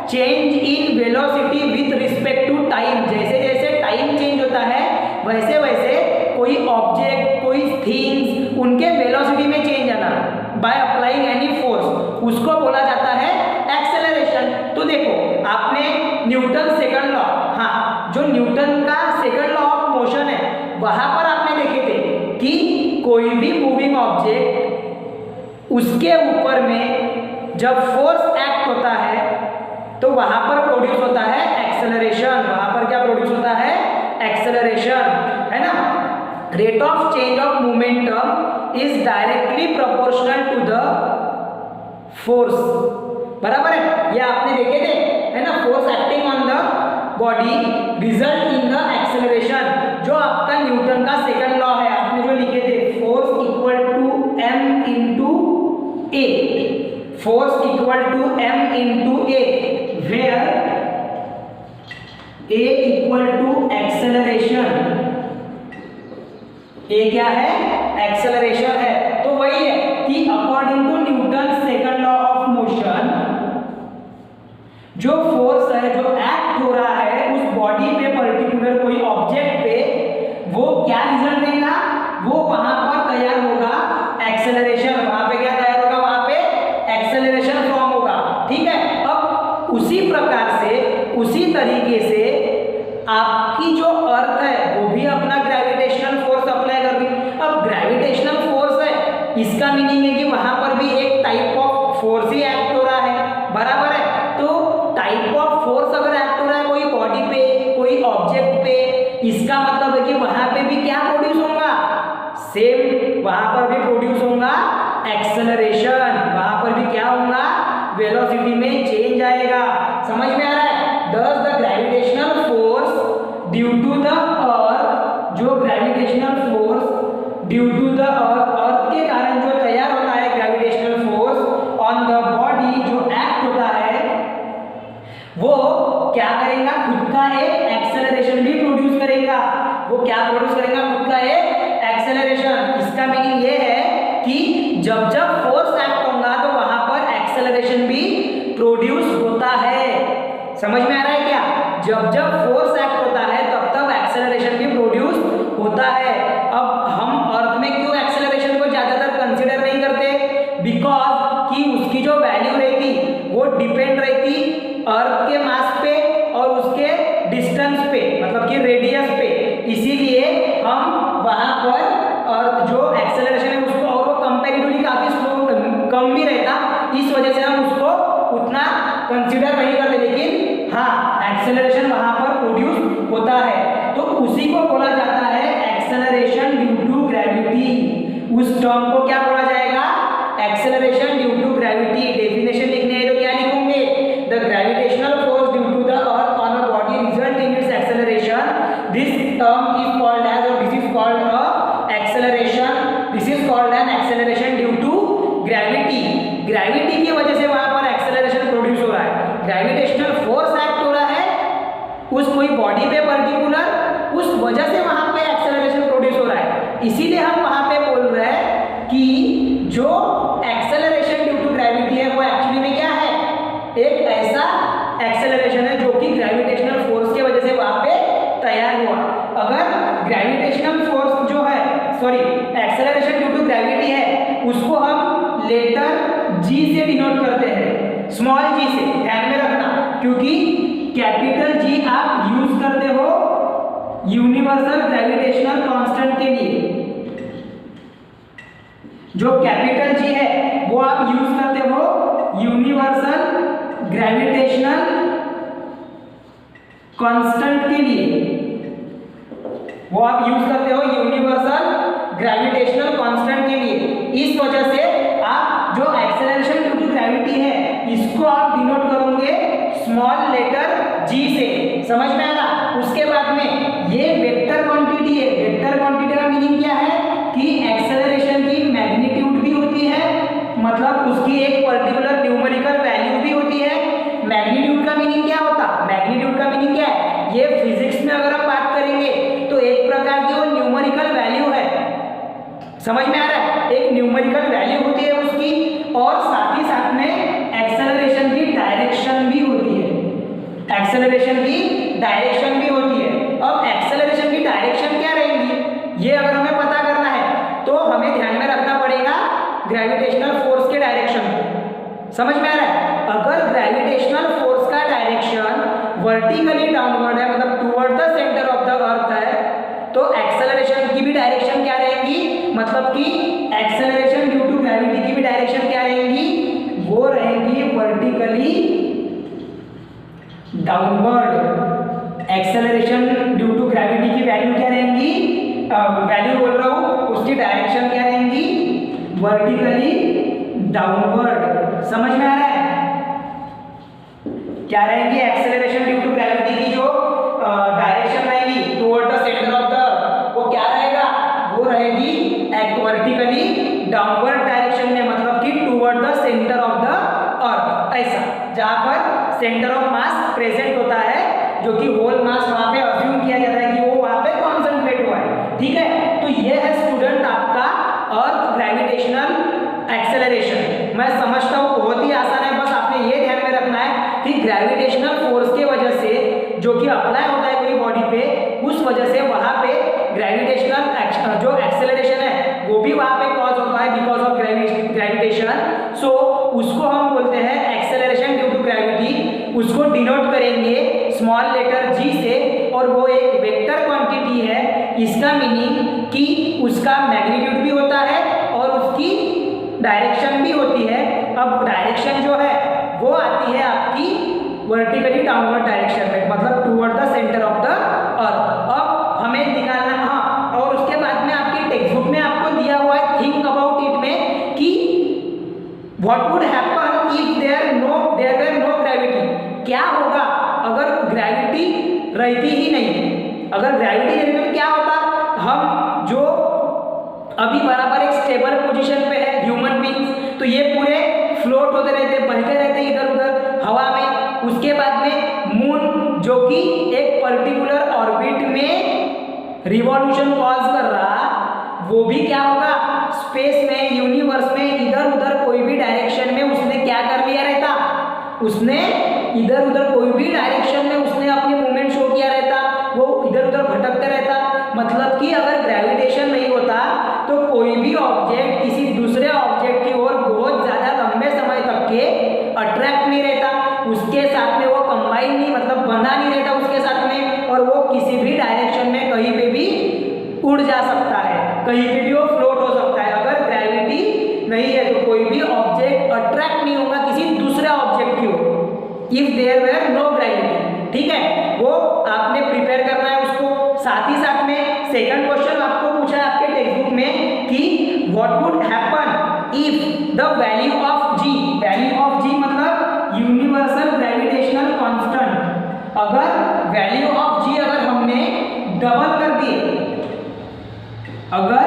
[SPEAKER 1] change in velocity with respect to time. जैसे जैसे टाइम चेंज होता है वैसे वैसे कोई ऑब्जेक्ट, कोई थिंग्स, उनके वेलोसिटी में चेंज आना बाय अप्लाइंग एनी फोर्स, उसको बोला जाता है एक्सेलरेशन। तो देखो आपने न्यूटन सेकंड लॉ, जो न्यूटन का सेकंड लॉ ऑफ मोशन है, वहां पर आपने देखे थे कि कोई भी मूविंग ऑब्जेक्ट उसके ऊपर में जब फोर्स एक्ट होता है तो वहां पर प्रोड्यूस होता है एक्सेलरेशन। वहां पर क्या प्रोड्यूस होता है? एक्सेलरेशन, है ना। Rate of change of momentum is directly proportional to the force. बराबर है? ये आपने देखे थे, है ना। Force acting on the body result in the acceleration, जो आपका न्यूटन का सेकंड लॉ है, आपने जो लिखे थे, force equal to m into a, force equal to m into a, where a equal to acceleration. A क्या है? एक्सेलरेशन है। तो वही है कि according to Newton second law of motion, जो फोर्स है जो एक्ट हो रहा है उस बॉडी पे, पर्टिकुलर कोई ऑब्जेक्ट पे, वो क्या रिजल्ट देगा? वो वहां पर तैयार होगा एक्सेलरेशन। वहां पे क्या तैयार होगा? वहां पे एक्सेलरेशन फॉर्म होगा। ठीक है। अब उसी प्रकार से, उसी तरीके से आपकी जो अर्थ है वो भी अपना ग्रेविटेशनल फोर्स अप्लाई कर रही। अब ग्रेविटेशनल फोर्स है, इसका मीनिंग है कि वहां पर भी एक type of force he act हो रहा है। बराबर है? तो टाइप ऑफ फोर्स अगर एक्ट हो रहा है कोई बॉडी पे, कोई ऑब्जेक्ट पे, इसका मतलब है कि वहां पे भी क्या प्रोड्यूस होगा? सेम वहां पर भी प्रोड्यूस होगा एक्सेलरेशन। वहां पर भी क्या होगा? वेलोसिटी में चेंज आएगा। समझ में आ रहा है? Thus the gravitational force due to the earth, जो gravitational force due to the earth के कारण जो तैयार होता है gravitational force on the body, जो एक्ट होता है, वो क्या करेगा, खुद का एक एक्सेलरेशन भी प्रोड्यूस करेगा। वो क्या प्रोड्यूस करेगा, खुद का एक एक्सेलरेशन। इसका मीनिंग ये है कि जब जब फोर्स एक्ट होगा तो वहां पर एक्सेलरेशन भी प्रोड्यूस होता है। समझ में आ रहा है क्या? जब जब फोर्स एक्ट होता है तब तब एक्सेलरेशन भी प्रोड्यूस होता है। अब हम अर्थ में क्यों एक्सेलरेशन को ज्यादातर कंसीडर नहीं करते? बिकॉज कि उसकी जो वैल्यू रहती वो डिपेंड रहती अर्थ के मास पे और उसके डिस्टेंस पे, मतलब कि रेडियस पे। इसीलिए हम वहां पर अर्थ जो एक्सेलरेशन है उसको, और वो कंपैरेटिवली काफी स्लो कम भी रहता, इस वजह से हम उसको उतना कंसीडर नहीं करते। लेकिन हाँ, एक्सेलरेशन वहां पर प्रोड्यूस होता है, तो उसी को बोला जाता है एक्सेलरेशन ड्यू टू ग्रेविटी। उस टर्म को क्या बोला जाएगा? Acceleration due to gravity. Definition लिखने है तो क्या लिखोगे? The gravitational force due to the earth on a body result in its acceleration. This term is called as, और this is called a acceleration, this is called an acceleration due to gravity. Gravity की वजह से वहां पर acceleration produce हो रहा है, gravitational force act हो रहा है उस कोई बॉडी पे पर्टिकुलर, उस वजह से वहां पे एक्सेलरेशन प्रोड्यूस हो रहा है। इसीलिए हम वहां पे बोल रहे हैं कि जो एक्सेलरेशन ड्यू टू ग्रेविटी है वो एक्चुअली में क्या है? एक ऐसा एक्सेलरेशन है जो कि ग्रेविटेशनल फोर्स की वजह से वहां पे तैयार हुआ। अगर ग्रेविटेशनल फोर्स जो है, sorry, acceleration due to gravity है, उसको हम लेटर जी से डिनोट करते हैं, स्मॉल जी से, ध्यान में रखना, क्योंकि कैपिटल जी आप यूज करते हो यूनिवर्सल ग्रेविटेशनल कांस्टेंट के लिए। जो कैपिटल जी है वो आप यूज करते हो यूनिवर्सल ग्रेविटेशनल कांस्टेंट के लिए, वो आप यूज करते हो यूनिवर्सल ग्रेविटेशनल कांस्टेंट के लिए। इस वजह से आप जो एक्सेलरेशन ड्यू टू ग्रेविटी है इसको आप डिनोट करोगे स्मॉल लेटर जी से। समझ में आ रहा? उसके बाद में ये वेक्टर क्वांटिटी है। वेक्टर क्वांटिटी का मीनिंग क्या है कि एक्सेलरेशन की मैग्नीट्यूड भी होती है, मतलब उसकी एक पर्टिकुलर न्यूमेरिकल वैल्यू भी होती है। मैग्नीट्यूड का मीनिंग क्या होता? मैग्नीट्यूड का मीनिंग क्या है? ये फिजिक्स में अगर हम बात करेंगे तो एक प्रकार की वो न्यूमेरिकल वैल्यू है। समझ में आ रहा है? एक न्यूमेरिकल वैल्यू होती है उसकी, और साथ ही साथ में एक्सेलरेशन की डायरेक्शन भी होती है। एक्सेलरेशन की डायरेक्शन भी होती है। अब एक्सेलरेशन की डायरेक्शन क्या रहेगी ये अगर हमें पता करना है तो हमें ध्यान में रखना पड़ेगा ग्रेविटेशनल फोर्स के डायरेक्शन को। समझ में आ रहा है? अगर ग्रेविटेशनल फोर्स का डायरेक्शन वर्टिकली डाउनवर्ड है, मतलब toward the centre of the earth है, तो एक्सेलरेशन की भी डायरेक्शन क्या रहेगी? मतलब कि एक्सेलरेशन ड्यू टू ग्रेविटी की भी डायरेक्शन क्या रहेगी? वो रहेगी vertically downward. Acceleration due to gravity की वैल्यू क्या रहेंगी? वैल्यू बोल रहा हूं, उसकी डायरेक्शन क्या रहेंगी? Vertically downward. समझ में आ रहा है? क्या रहेंगी? एक्सेलरेशन ड्यू टू ग्रेविटी की जो डायरेक्शन रहेगी toward the centre of the, वो क्या रहेगा? वो रहेगी वर्टिकली डाउनवर्ड डायरेक्शन में, मतलब कि toward the centre of the अर्थ, ऐसा, जहां पर सेंटर ऑफ मास प्रेजेंट होता है, जो कि होल मास वहां पे अज्यूम किया जाता है कि वो वहां पे कॉन्सेंट्रेट हुआ है। ठीक है, तो ये है स्टूडेंट आपका अर्थ ग्रेविटेशनल एक्सेलरेशन। मैं समझता हूँ बहुत ही आसान है, बस आपने ये ध्यान में रखना है कि ग्रेविटेशनल फोर्स के वजह से जो कि अप्लाई होता है कोई बॉडी पे, उस वजह से वहां पे ग्रेविटेशनल जो एक्सेलरेशन है वो भी वहां पे कॉज होता है बिकॉज ऑफ ग्रेविटेशन। सो उसको हम बोलते हैं एक्सेलरेशन ड्यू टू ग्रेविटी। उसको डिनोट करेंगे स्मॉल लेटर जी से, और वो एक वेक्टर क्वांटिटी है। इसका मीनिंग कि उसका मैग्नीट्यूड भी होता है और उसकी डायरेक्शन भी होती है। अब डायरेक्शन जो है वो आती है आपकी वर्टिकली डाउनवर्ड डायरेक्शन में, मतलब toward the centre of the अर्थ। अब हमें निकालना, हाँ, और उसके बाद में आपकी टेक्स्ट बुक में आपको दिया हुआ है थिंक अबाउट इट में कि what would happen if there were no gravity. क्या होगा अगर ग्रेविटी रहती ही नहीं? अगर ग्रेविटी नहीं रहती तो क्या होता? हम जो अभी बराबर एक स्टेबल पोजीशन पे है ह्यूमन बींग्स, तो ये पूरे फ्लोट होते रहते, बहते रहते इधर उधर हवा में। उसके बाद में जो कि एक पर्टिकुलर ऑर्बिट में रिवॉल्यूशन कॉज कर रहा, वो भी क्या होगा, स्पेस में, यूनिवर्स में इधर उधर कोई भी डायरेक्शन में उसने क्या कर लिया रहता, उसने इधर उधर कोई भी डायरेक्शन में उसने अपनी मूवमेंट शो किया रहता, वो इधर उधर भटकते रहता। मतलब कि अगर ग्रेविटेशन नहीं होता तो कोई भी ऑब्जेक्ट किसी दूसरे ऑब्जेक्ट की ओर बहुत ज्यादा लंबे समय तक के अट्रैक्ट नहीं रहता, उसके साथ में वो कंबाइन नहीं, मतलब बंधा नहीं रहता उसके साथ में, और वो किसी भी डायरेक्शन में कहीं पे भी उड़ जा सकता है, कहीं पे भी वो फ्लोट हो सकता है। अगर ग्रेविटी नहीं है तो कोई भी ऑब्जेक्ट अट्रैक्ट नहीं होगा किसी दूसरे ऑब्जेक्ट की ओर, if there were no gravity. ठीक है, वो आपने प्रिपेयर करना है उसको। साथ ही साथ में सेकंड क्वेश्चन आपको पूछा है आपके टेक्स्ट बुक में कि what would happen if the value of G, value of G मतलब यूनिवर्सल ग्रेविटेशनल कांस्टेंट, अगर वैल्यू ऑफ जी अगर हमने डबल कर दिए, अगर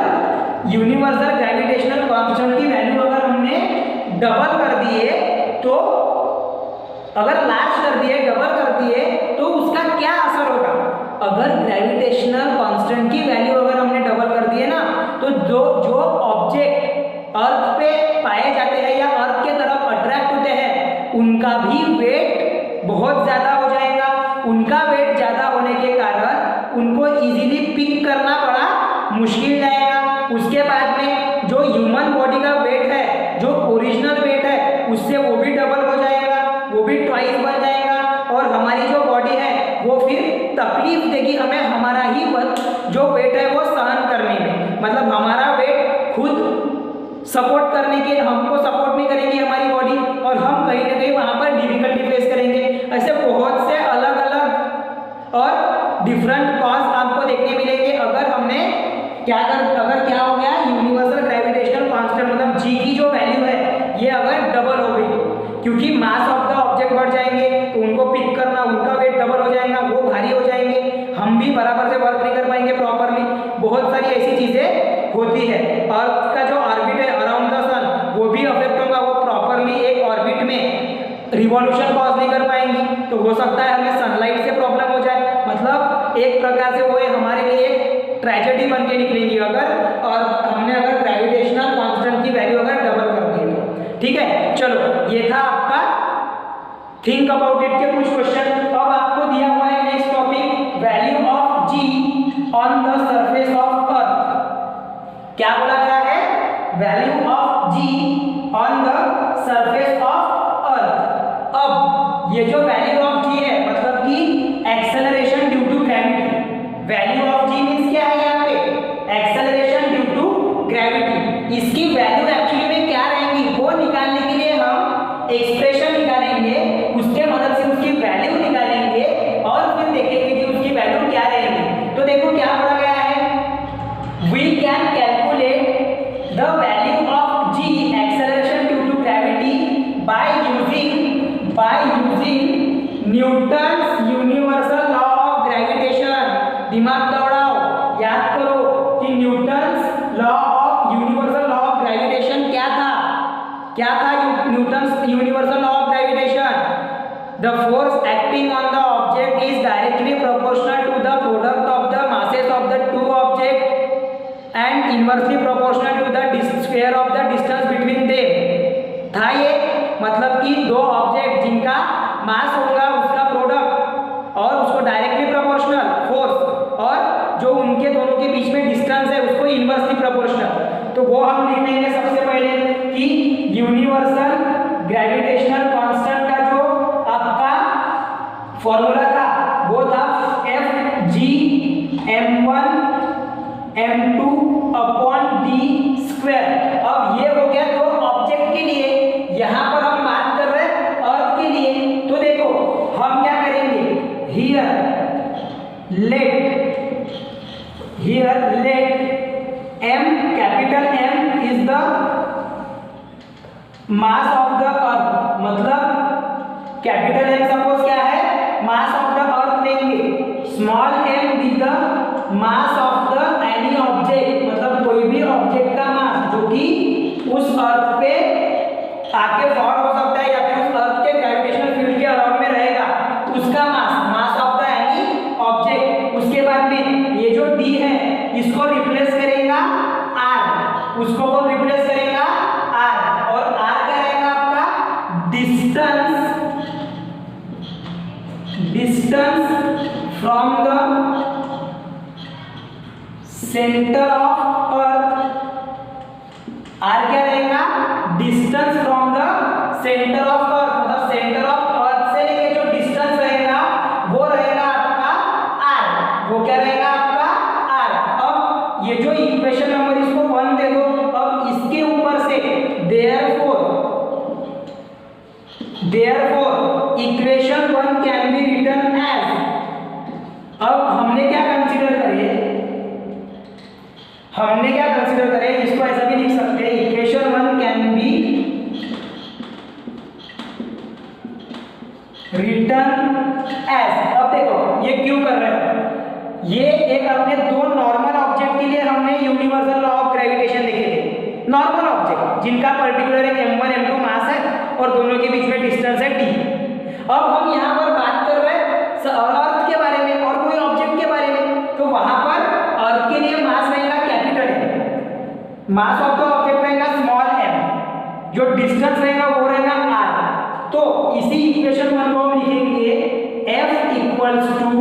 [SPEAKER 1] यूनिवर्सल ग्रेविटेशनल कांस्टेंट की वैल्यू अगर हमने डबल कर दिए, तो अगर लार्ज कर दिए, डबल कर दिए, तो उसका क्या असर होगा। अगर ग्रेविटेशनल कांस्टेंट की वैल्यू अगर हमने डबल कर दिए ना, तो जो ऑब्जेक्ट अर्थ पे पाए जाते हैं या अर्थ के तरफ अट्रैक्ट होते हैं, उनका भी वेट बहुत ज्यादा हो जाएगा। उनका वेट ज्यादा होने के कारण उनको इजीली पिक करना बड़ा मुश्किल जाएगा। उसके बाद में जो ह्यूमन बॉडी का वेट है, जो ओरिजिनल वेट है, उससे वो भी डबल हो जाएगा, वो भी ट्वाइस बन जाएगा, और हमारी जो बॉडी है वो फिर तकलीफ देगी हमें, हमारा ही जो वेट है वो सहन करने में, मतलब हमारा वेट खुद सपोर्ट करने के, हमको सपोर्ट नहीं करेगी हमारी बॉडी, और हम कहीं ना कहीं वहां पर डिफिकल्टी फेस करेंगे। ऐसे बहुत से अलग अलग और डिफरेंट कॉज आपको देखने मिलेंगे अगर हमने अगर क्या हो गया, यूनिवर्सल ग्रेविटेशनल कांस्टेंट मतलब जी की जो वैल्यू है ये अगर डबल हो गई, क्योंकि मास ऑफ द ऑब्जेक्ट बढ़ जाएंगे तो उनको पिक करना, उनका वेट डबल हो जाएगा, वो भारी हो जाएंगे, हम भी बराबर से वर्क नहीं कर पाएंगे प्रॉपरली। बहुत सारी ऐसी चीजें होती है। अर्थ का जो ऑर्बिट है अराउंड द सन, वो भी अफेक्ट होगा, वो प्रॉपरली एक ऑर्बिट में रिवॉल्यूशन कॉज नहीं कर पाएंगी, तो हो सकता है हमें सनलाइट से प्रॉब्लम हो जाए। मतलब एक प्रकार से वो हमारे लिए एक ट्रेजेडी बन के निकलेगी अगर, और हमने अगर ग्रेविटेशनल कांस्टेंट की वैल्यू अगर डबल कर दी तो। ठीक है, चलो ये था आपका थिंक अबाउट इट के कुछ क्वेश्चन। अब आपको दिया हुआ है next topic, value of g on the surface of earth. क्या बोला गया है, value of g on the surface of earth. अब ये जो वैल्यू ऑफ जी है मतलब कि acceleration due to gravity, value of g means क्या है यहाँ पे, एक्सेलरेशन ड्यू टू ग्रेविटी। इसकी वैल्यू एक्चुअली में क्या रहेंगी वो निकालने के लिए हम एक्सप्रेशन निकालेंगे, उसके मदद से उसकी वैल्यू निकालेंगे और फिर देखेंगे कि उसकी वैल्यू क्या रहेगी। तो देखो क्या बोला गया है, we can calculate the value of g acceleration due to gravity by using Newton's universal law of gravitation. दिमाग दौड़ाओ, याद करो कि Newton's law of universal law of gravitation क्या था, Newton's universal law of gravitation, the force acting on the object is directly proportional to the product of the masses of the two objects and inversely proportional to the square of the distance between them। था ये, मतलब कि दो object जिनका मास होगा उसका product और उसको डायरेक्टली प्रोपोर्शनल फोर्स, और जो उनके दोनों के बीच में डिस्टेंस है उसको इनवर्सली प्रोपोर्शनल। तो वो हम लिख लेंगे सबसे पहले कि यूनिवर्सल ग्रेविटेशनल कांस्टेंट का जो आपका फॉर्मूला था वो था Fg(m1 m2 अपॉन d²। अब ये हो गया दो ऑब्जेक्ट के लिए, यहां पर हम बात कर रहे हैं अर्थ के लिए। तो देखो हम क्या करेंगे, here let m, capital M is the mass of the earth, मतलब कैपिटल M सपोज क्या है, मास ऑफ द अर्थ लेंगे, small m with the mass of the any object, मतलब कोई भी ऑब्जेक्ट का मास जो कि उस अर्थ पे आके फॉल हो सकता है या फिर उस अर्थ के ग्रेविटेशनल फील्ड के अराउंड में रहेगा, उसका mass, mass of distance from the centre of earth, R क्या रहेगा, distance from the centre of earth, मतलब सेंटर ऑफ अर्थ से लेके जो डिस्टेंस रहेगा वो रहेगा आपका आर, वो क्या रहेगा आपका आर। अब ये जो इक्वेशन नंबर इसको 1 दे दो, अब इसके ऊपर से therefore equation 1 can be written as, अब हमने क्या कंसीडर करे, इसको ऐसा भी लिख सकते हैं, equation 1 can be written as. अब देखो ये क्यों कर रहे हो, ये एक अपने दो नॉर्मल ऑब्जेक्ट के लिए हमने यूनिवर्सल लॉ ऑफ ग्रेविटेशन देखे थे, नॉर्मल ऑब्जेक्ट जिनका पर्टिकुलर एक m1 m2 मास है और दोनों के बीच में डिस्टेंस है d। अब हम यहाँ पर बात कर रहे हैं अर्थ के बारे में और कोई ऑब्जेक्ट के बारे में, तो वहां पर अर्थ के लिए मास रहेगा capital M, mass of the object रहेगा स्मॉल m, जो डिस्टेंस रहेगा वो रहेगा r। तो इसी इक्वेशन 1 को हम लिखेंगे F equals to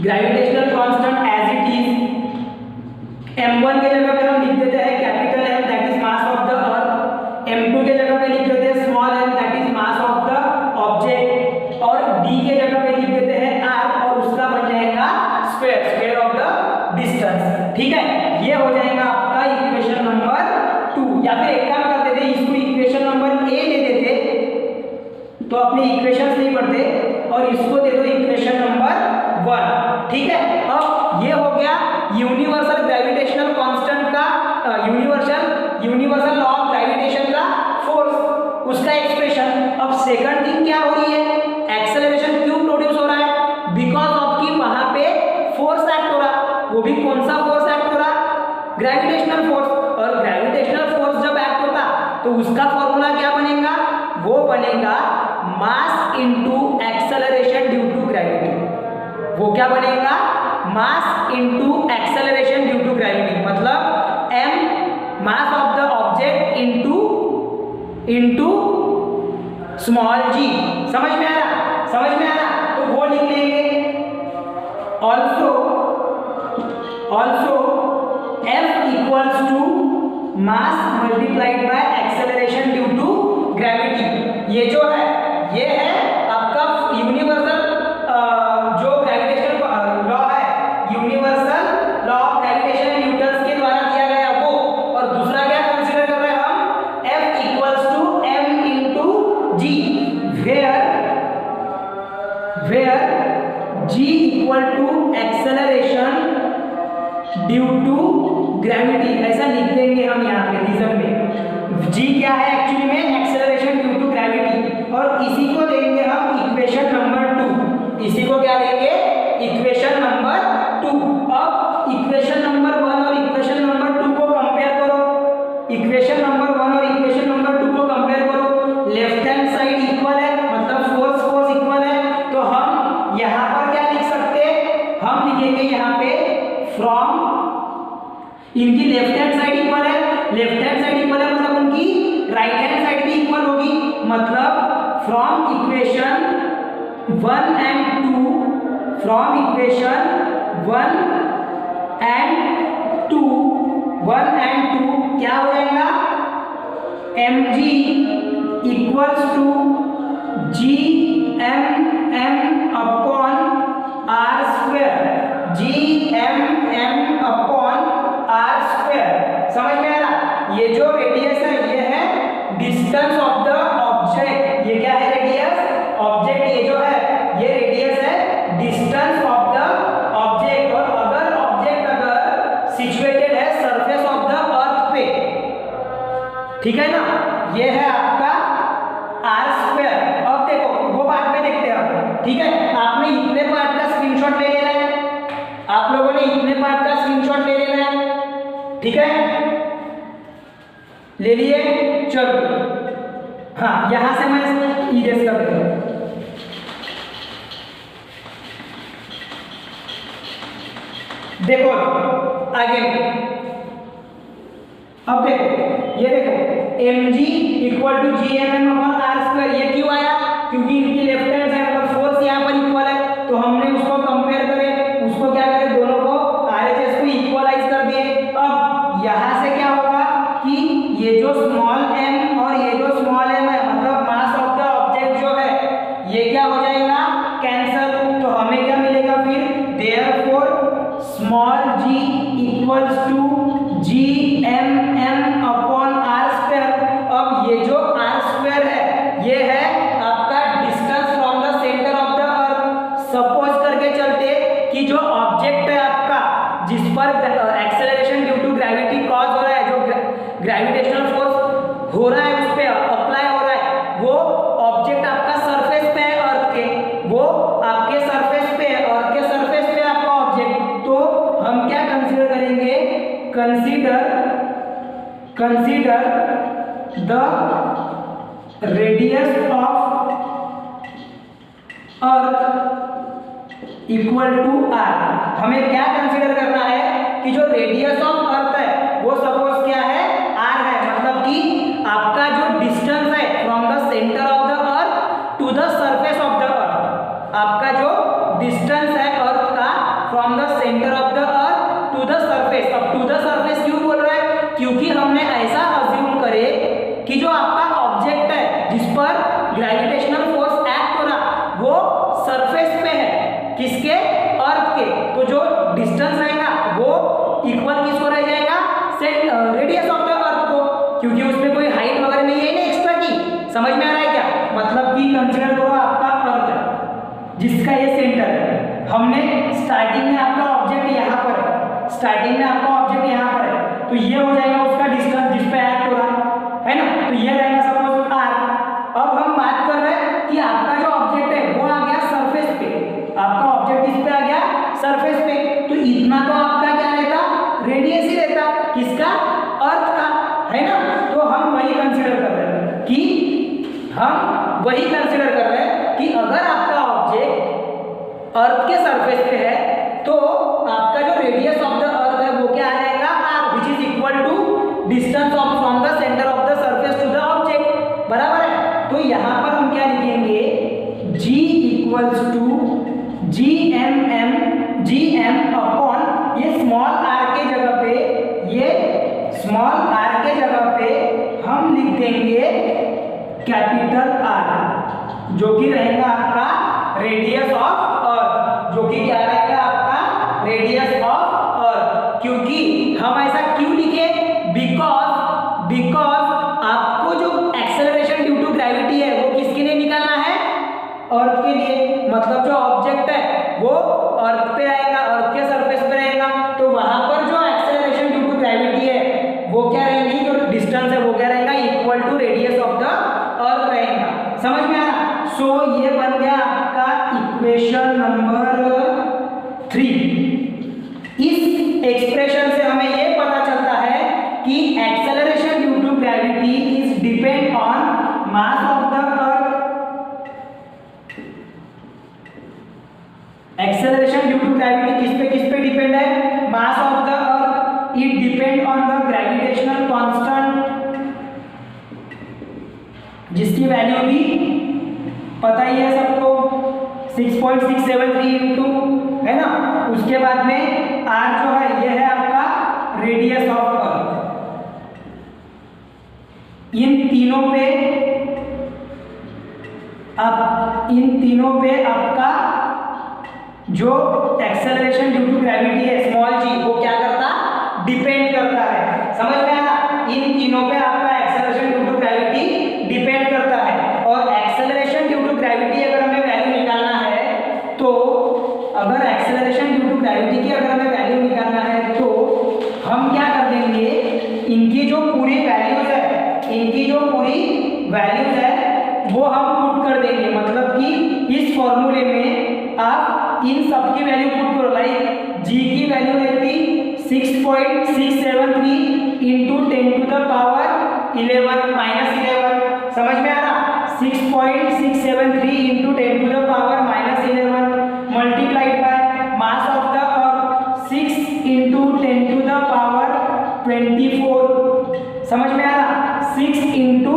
[SPEAKER 1] gravitational constant as it is, m1 के जगह पे हम लिख देते हैं capital M that is mass of the earth, m2 के जगह पे लिख देते हैं small m that is mass of the object, और d के जगह पे लिख देते हैं r और उसका बन जाएगा स्क्वायर ऑफ द डिस्टेंस। ठीक है, ये हो जाएगा आपका इक्वेशन नंबर 2। या फिर एक काम कर देते हैं, इसको इक्वेशन नंबर a ले देते तो अपने इक्वेशंस नहीं पढ़ते, और इसको दे दो इक्वेशन नंबर 1। ठीक है, अब ये हो गया यूनिवर्सल ग्रेविटेशनल कांस्टेंट का यूनिवर्सल लॉ ऑफ ग्रेविटेशन का फोर्स, उसका एक्सप्रेशन। अब सेकंड थिंग क्या हो रही है, एक्सेलरेशन क्यों प्रोड्यूस हो रहा है, बिकॉज ऑफ कि वहां पे फोर्स एक्ट हो रहा, वो भी कौन सा फोर्स एक्ट हो रहा, ग्रेविटेशनल फोर्स। और ग्रेविटेशनल फोर्स जब एक्ट होता तो उसका फॉर्मूला क्या बनेगा, वो बनेगा mass into acceleration due to gravity. वो क्या बनेगा, mass into acceleration due to gravity, मतलब m mass of the object into small g। समझ में आ रहा, तो वो लिख लेंगे। Also F equals to mass multiplied by acceleration due to gravity. ये जो है ये है आपका यूनिवर्सल जो ग्रेविटेशनल लॉ है, universal law of gravitation Newton के द्वारा दिया गया वो। और दूसरा क्या कंसीडर कर रहे हैं हम, F equals to m into g, where g equal to acceleration due to gravity. ऐसा लिख देंगे हम यहाँ पे रीजन में, g क्या है एक्चुअली में, एक्सेलरेशन ड्यू टू ग्रेविटी। और इसी को देंगे हम इक्वेशन नंबर 2, इसी को क्या देंगे, इक्वेशन नंबर 2। अब इक्वेशन नंबर 1 और इक्वेशन नंबर 2 को कंपेयर करो, इक्वेशन नंबर 1 और इक्वेशन नंबर 2 को कंपेयर करो, लेफ्ट हैंड साइड इक्वल है, मतलब फोर्स इक्वल है, तो हम यहाँ पर क्या लिख सकते हैं, हम लिखेंगे यहाँ पे फ्रॉम, इनकी लेफ्ट हैंड साइड इक्वल है, लेफ्ट हैंड साइड इक्वल है मतलब उनकी राइट हैंड साइड भी इक्वल होगी, मतलब from equation 1 and 2, from equation 1 and 2 क्या हो जाएगा, mg equals to gmm upon r square, gmm upon r square. समझ में आ रहा, ये जो रेडियस है ये है डिस्टेंस ऑफ द ऑब्जेक्ट, ये क्या है रेडियस, ऑब्जेक्ट ये जो है ये रेडियस है डिस्टेंस ऑफ द ऑब्जेक्ट। और अगर ऑब्जेक्ट अगर सिचुएटेड है सरफेस ऑफ द अर्थ पे, ठीक है ना, ये है आपका r स्क्वायर। अब देखो वो बाद में देखते हैं, ठीक है, आपने इतने पार्ट का स्क्रीनशॉट ले लेना है, आप लोगों ने इतने पार्ट का स्क्रीनशॉट ले लेना है, ठीक है, ले लिए, चलो। हाँ, यहां से मैं इरेज कर देता हूं। देखो आगे, अब देखो, ये देखो mg equal to gmm upon r square, ये क्यों आया, क्योंकि इनकी लेफ्ट हैंड साइड मतलब फोर्स यहाँ therefore small g equals to GMM upon r square. अब ये जो r स्क्वायर है ये है आपका distance from the centre of the earth. Suppose करके चलते कि जो ऑब्जेक्ट है आपका जिस पर acceleration due to gravity cause हो रहा है, जो ग्रेविटेशनल फोर्स हो रहा है उस पे अप्लाई हो रहा है, वो ऑब्जेक्ट आपका सरफेस पे है अर्थ के, वो आपके सरफेस पे है, अर्थ के सरफेस पे आपका ऑब्जेक्ट। तो हम क्या कंसीडर करेंगे, consider the radius of earth equal to r। हमें क्या कंसीडर करना है कि जो रेडियस ऑफ अर्थ है वो सपोज क्या है, r है। मतलब कि आपका जो डिस्टेंस है from the centre of the earth to the surface of the earth, आपका जो डिस्टेंस है अर्थ का from the centre of the earth to the surface. अब टू द सरफेस क्यों बोल रहा है, क्योंकि हमने ऐसा अज्यूम करे कि जो आपका ऑब्जेक्ट है जिस पर ग्रेविटेशनल फोर्स एक्ट हो रहा वो सरफेस पे है, किसके, अर्थ के। तो जो डिस्टेंस रहेगा वो इक्वल किसको रह जाएगा, रेडियस ऑफ द अर्थ को, क्योंकि उसमें कोई हाइट वगैरह नहीं है ना एक्स्ट्रा की। समझ में आ रहा है क्या, मतलब कि कंसीडर करो आपका अर्थ जिसका ये सेंटर है, हमने स्टार्टिंग में आपका ऑब्जेक्ट यहाँ पर है, स्टार्टिंग में आपका ऑब्जेक्ट यहाँ पर है, तो ये हो जाएगा उसका डिस्टेंस जिस पे एक्ट हो रहा है ना, तो ये रहेगा सपोज r। अब हम बात कर रहे हैं कि आपका जो ऑब्जेक्ट है वो आ गया सरफेस पे, आपका ऑब्जेक्ट इस पे आ गया सरफेस पे, तो इतना तो आपका क्या रहता, रेडियस ही रहता, किसका, अर्थ का, है ना। तो हम वही कंसीडर कर रहे हैं कि अगर आपका ऑब्जेक्ट अर्थ के सरफेस पे है तो आपका जो रेडियस ऑफ द अर्थ है वो क्या आ जाएगा, r, which is equal to distance of from the centre of the surface to the object, बराबर है। तो यहाँ पर हम क्या लिखेंगे, g equals to GM upon ये स्मॉल r के जगह पे, ये स्मॉल r के जगह पे हम लिख देंगे कैपिटल R, जो कि रहेगा आपका रेडियस ऑफ अर्थ, जो कि क्या रहेगा आपका रेडियस ऑफ अर्थ। क्योंकि हम ऐसा क्यों लिखे, बिकॉज आपको जो एक्सेलरेशन ड्यू टू ग्रेविटी है वो किसके लिए निकालना है, अर्थ के लिए। मतलब जो ऑब्जेक्ट है वो अर्थ पे आएगा, अर्थ के सरफेस पे रहेगा, तो वहां पर जो एक्सेलरेशन ड्यू टू ग्रेविटी है वो क्या रहेगी, जो डिस्टेंस है वो क्या रहेगा, equal to radius of the earth रहेगा। समझ में आ रहा। सो ये बन गया आपका इक्वेशन नंबर 3। इस एक्सप्रेशन से हमें ये पता चलता है कि acceleration due to gravity is depend on mass of the earth. Acceleration due to gravity किस पे डिपेंड है, mass of the earth. It depend on the gravitational constant, जिसकी वैल्यू भी पता ही है सबको, 6.673 इंटू, है ना। उसके बाद में r जो है ये है आपका रेडियस ऑफ अर्थ। इन तीनों पे आपका जो एक्सेलरेशन ड्यू टू ग्रेविटी है स्मॉल g वो क्या करता, डिपेंड करता है। समझ में आया, इन तीनों पे आपका acceleration due to gravity depend करता है। और एक्सेलरेशन ड्यू टू ग्रेविटी अगर हमें वैल्यू निकालना है तो, अगर एक्सेलरेशन ड्यू टू ग्रेविटी की अगर हमें वैल्यू निकालना है तो हम क्या कर देंगे, इनकी जो पूरी वैल्यूज है वो हम पुट कर देंगे। मतलब कि इस फॉर्मूले में आप इन सब की वैल्यू पुट करो। लाइक g की वैल्यू रहती 6.673 into 10 to the power 11 minus 11। समझ में आ रहा, 6.673 into 10 to the power minus 11 multiplied by mass of the earth 6 into 10 to the power 24। समझ में आ रहा, 6 इंटू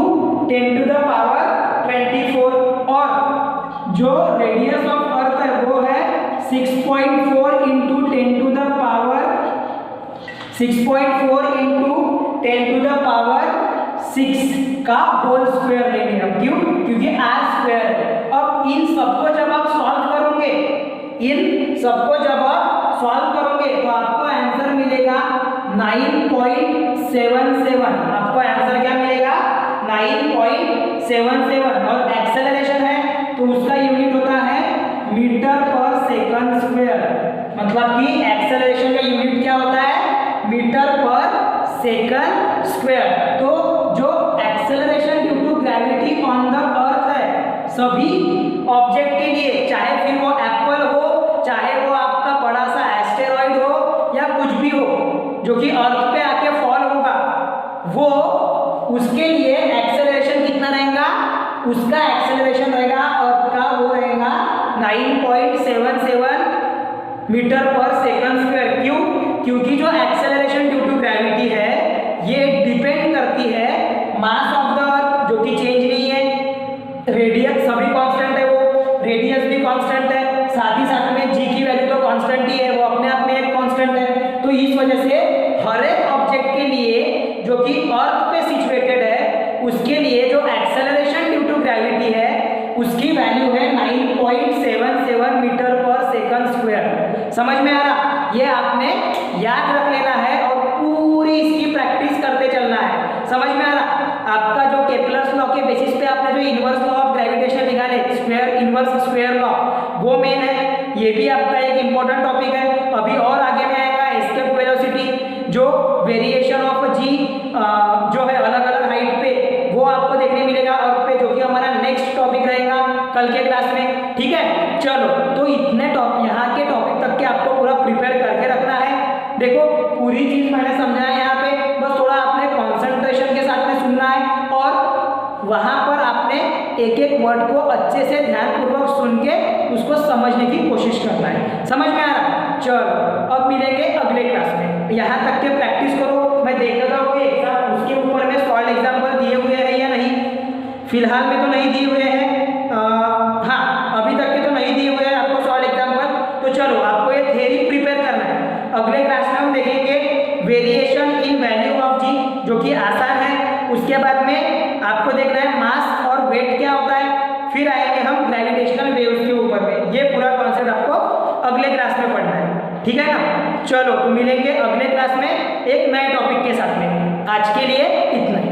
[SPEAKER 1] 10 टू द पावर 24। और जो रेडियस ऑफ अर्थ है वो है 6.4 into 10 to the power 6.4 into 10 to the power 6 का होल स्क्वायर लेंगे हम। क्यों, क्योंकि r स्क्वायर है। अब इन सबको जब आप सॉल्व करोगे, इन सबको जब आप सॉल्व करोगे तो आपको आंसर मिलेगा 9.77। आपको आंसर क्या मिलेगा 9.77। और एक्सेलरेशन है तो उसका यूनिट होता है मीटर पर सेकंड स्क्वायर। मतलब कि एक्सेलरेशन का यूनिट क्या होता है मीटर पर सेकंड स्क्वायर। तो जो acceleration due to gravity on the earth है सभी ऑब्जेक्ट के लिए, चाहे फिर वो एप्पल हो, चाहे वो आपका बड़ा सा एस्टेरॉइड हो या कुछ भी हो जो कि अर्थ पे आके फॉल होगा, वो उसके लिए एक्सेलरेशन कितना रहेगा, उसका एक्सेलरेशन रहेगा अर्थ का वो रहेगा 9.77 मीटर पर सेकंड स्क्वायर। क्यों? क्योंकि जो एक्सेलरेशन ड्यू टू ग्रेविटी है ये डिपेंड करती है मास ऑफ द अर्थ जो कि चेंज नहीं है, रेडियस सभी कांस्टेंट है, वो रेडियस भी कांस्टेंट है, साथ ही साथ में जी की वैल्यू तो कांस्टेंट ही है, वो अपने आप में एक कांस्टेंट है। तो इस वजह से हर एक ऑब्जेक्ट के लिए जो कि अर्थ पे सिचुएटेड है उसके लिए जो एक्सेलरेशन ड्यू टू ग्रेविटी है उसकी वैल्यू है 9.77 मीटर पर सेकंड स्क्वायर। समझ में आ रहा? ये आपने याद रख लेना है और पूरी इसकी प्रैक्टिस करते चलना है। समझ में आ रहा? आपका जो केपलर्स लॉ के बेसिस पे आपने जो इनवर्स लॉ ऑफ ग्रेविटेशन निकाले, स्क्वायर इनवर्स स्क्वायर लॉ, वो मेन है। ये भी आपका एक इंपॉर्टेंट टॉपिक है। अभी और आगे में आएगा एस्केप वेलोसिटी, जो वेरिएशन ऑफ जी जो है अलग अलग हाइट पे, वो आपको देखने मिलेगा अर्थ पे, जो कि हमारा नेक्स्ट टॉपिक रहेगा कल के क्लास में। ठीक है, चलो तो इतने यहाँ के टॉपिक तक के आपको पूरा प्रिपेयर करके रखना है। देखो पूरी चीज मैंने समझाया यहाँ पे, बस थोड़ा आपने कंसंट्रेशन के साथ में सुनना है और वहां पर आपने एक एक वर्ड को अच्छे से ध्यानपूर्वक सुन के उसको समझने की कोशिश करना है। समझ में आ रहा? चलो अब मिलेंगे अगले क्लास में। यहाँ तक के प्रैक्टिस करो। मैं देख लेता हूँ कोई एग्जाम उसके ऊपर में सॉल्व एग्जाम्पल दिए हुए हैं या नहीं। फिलहाल में तो नहीं दिए हुए हैं, हाँ अभी तक के तो नहीं दिए हुए हैं आपको सॉल्व एग्जाम्पल। तो चलो आपको ये थ्योरी प्रिपेयर करना है। अगले क्लास में हम देखेंगे वेरिएशन इन वैल्यू ऑफ जी, जो कि आसान है। उसके बाद में आपको देखना है मास और वेट क्या होता है। फिर आएंगे हम ग्रेविटेशनल वेव्स के ऊपर में। ये पूरा कॉन्सेप्ट आपको अगले क्लास में पढ़ना है। ठीक है ना? चलो तो मिलेंगे अगले क्लास में एक नए टॉपिक के साथ में। आज के लिए इतना ही।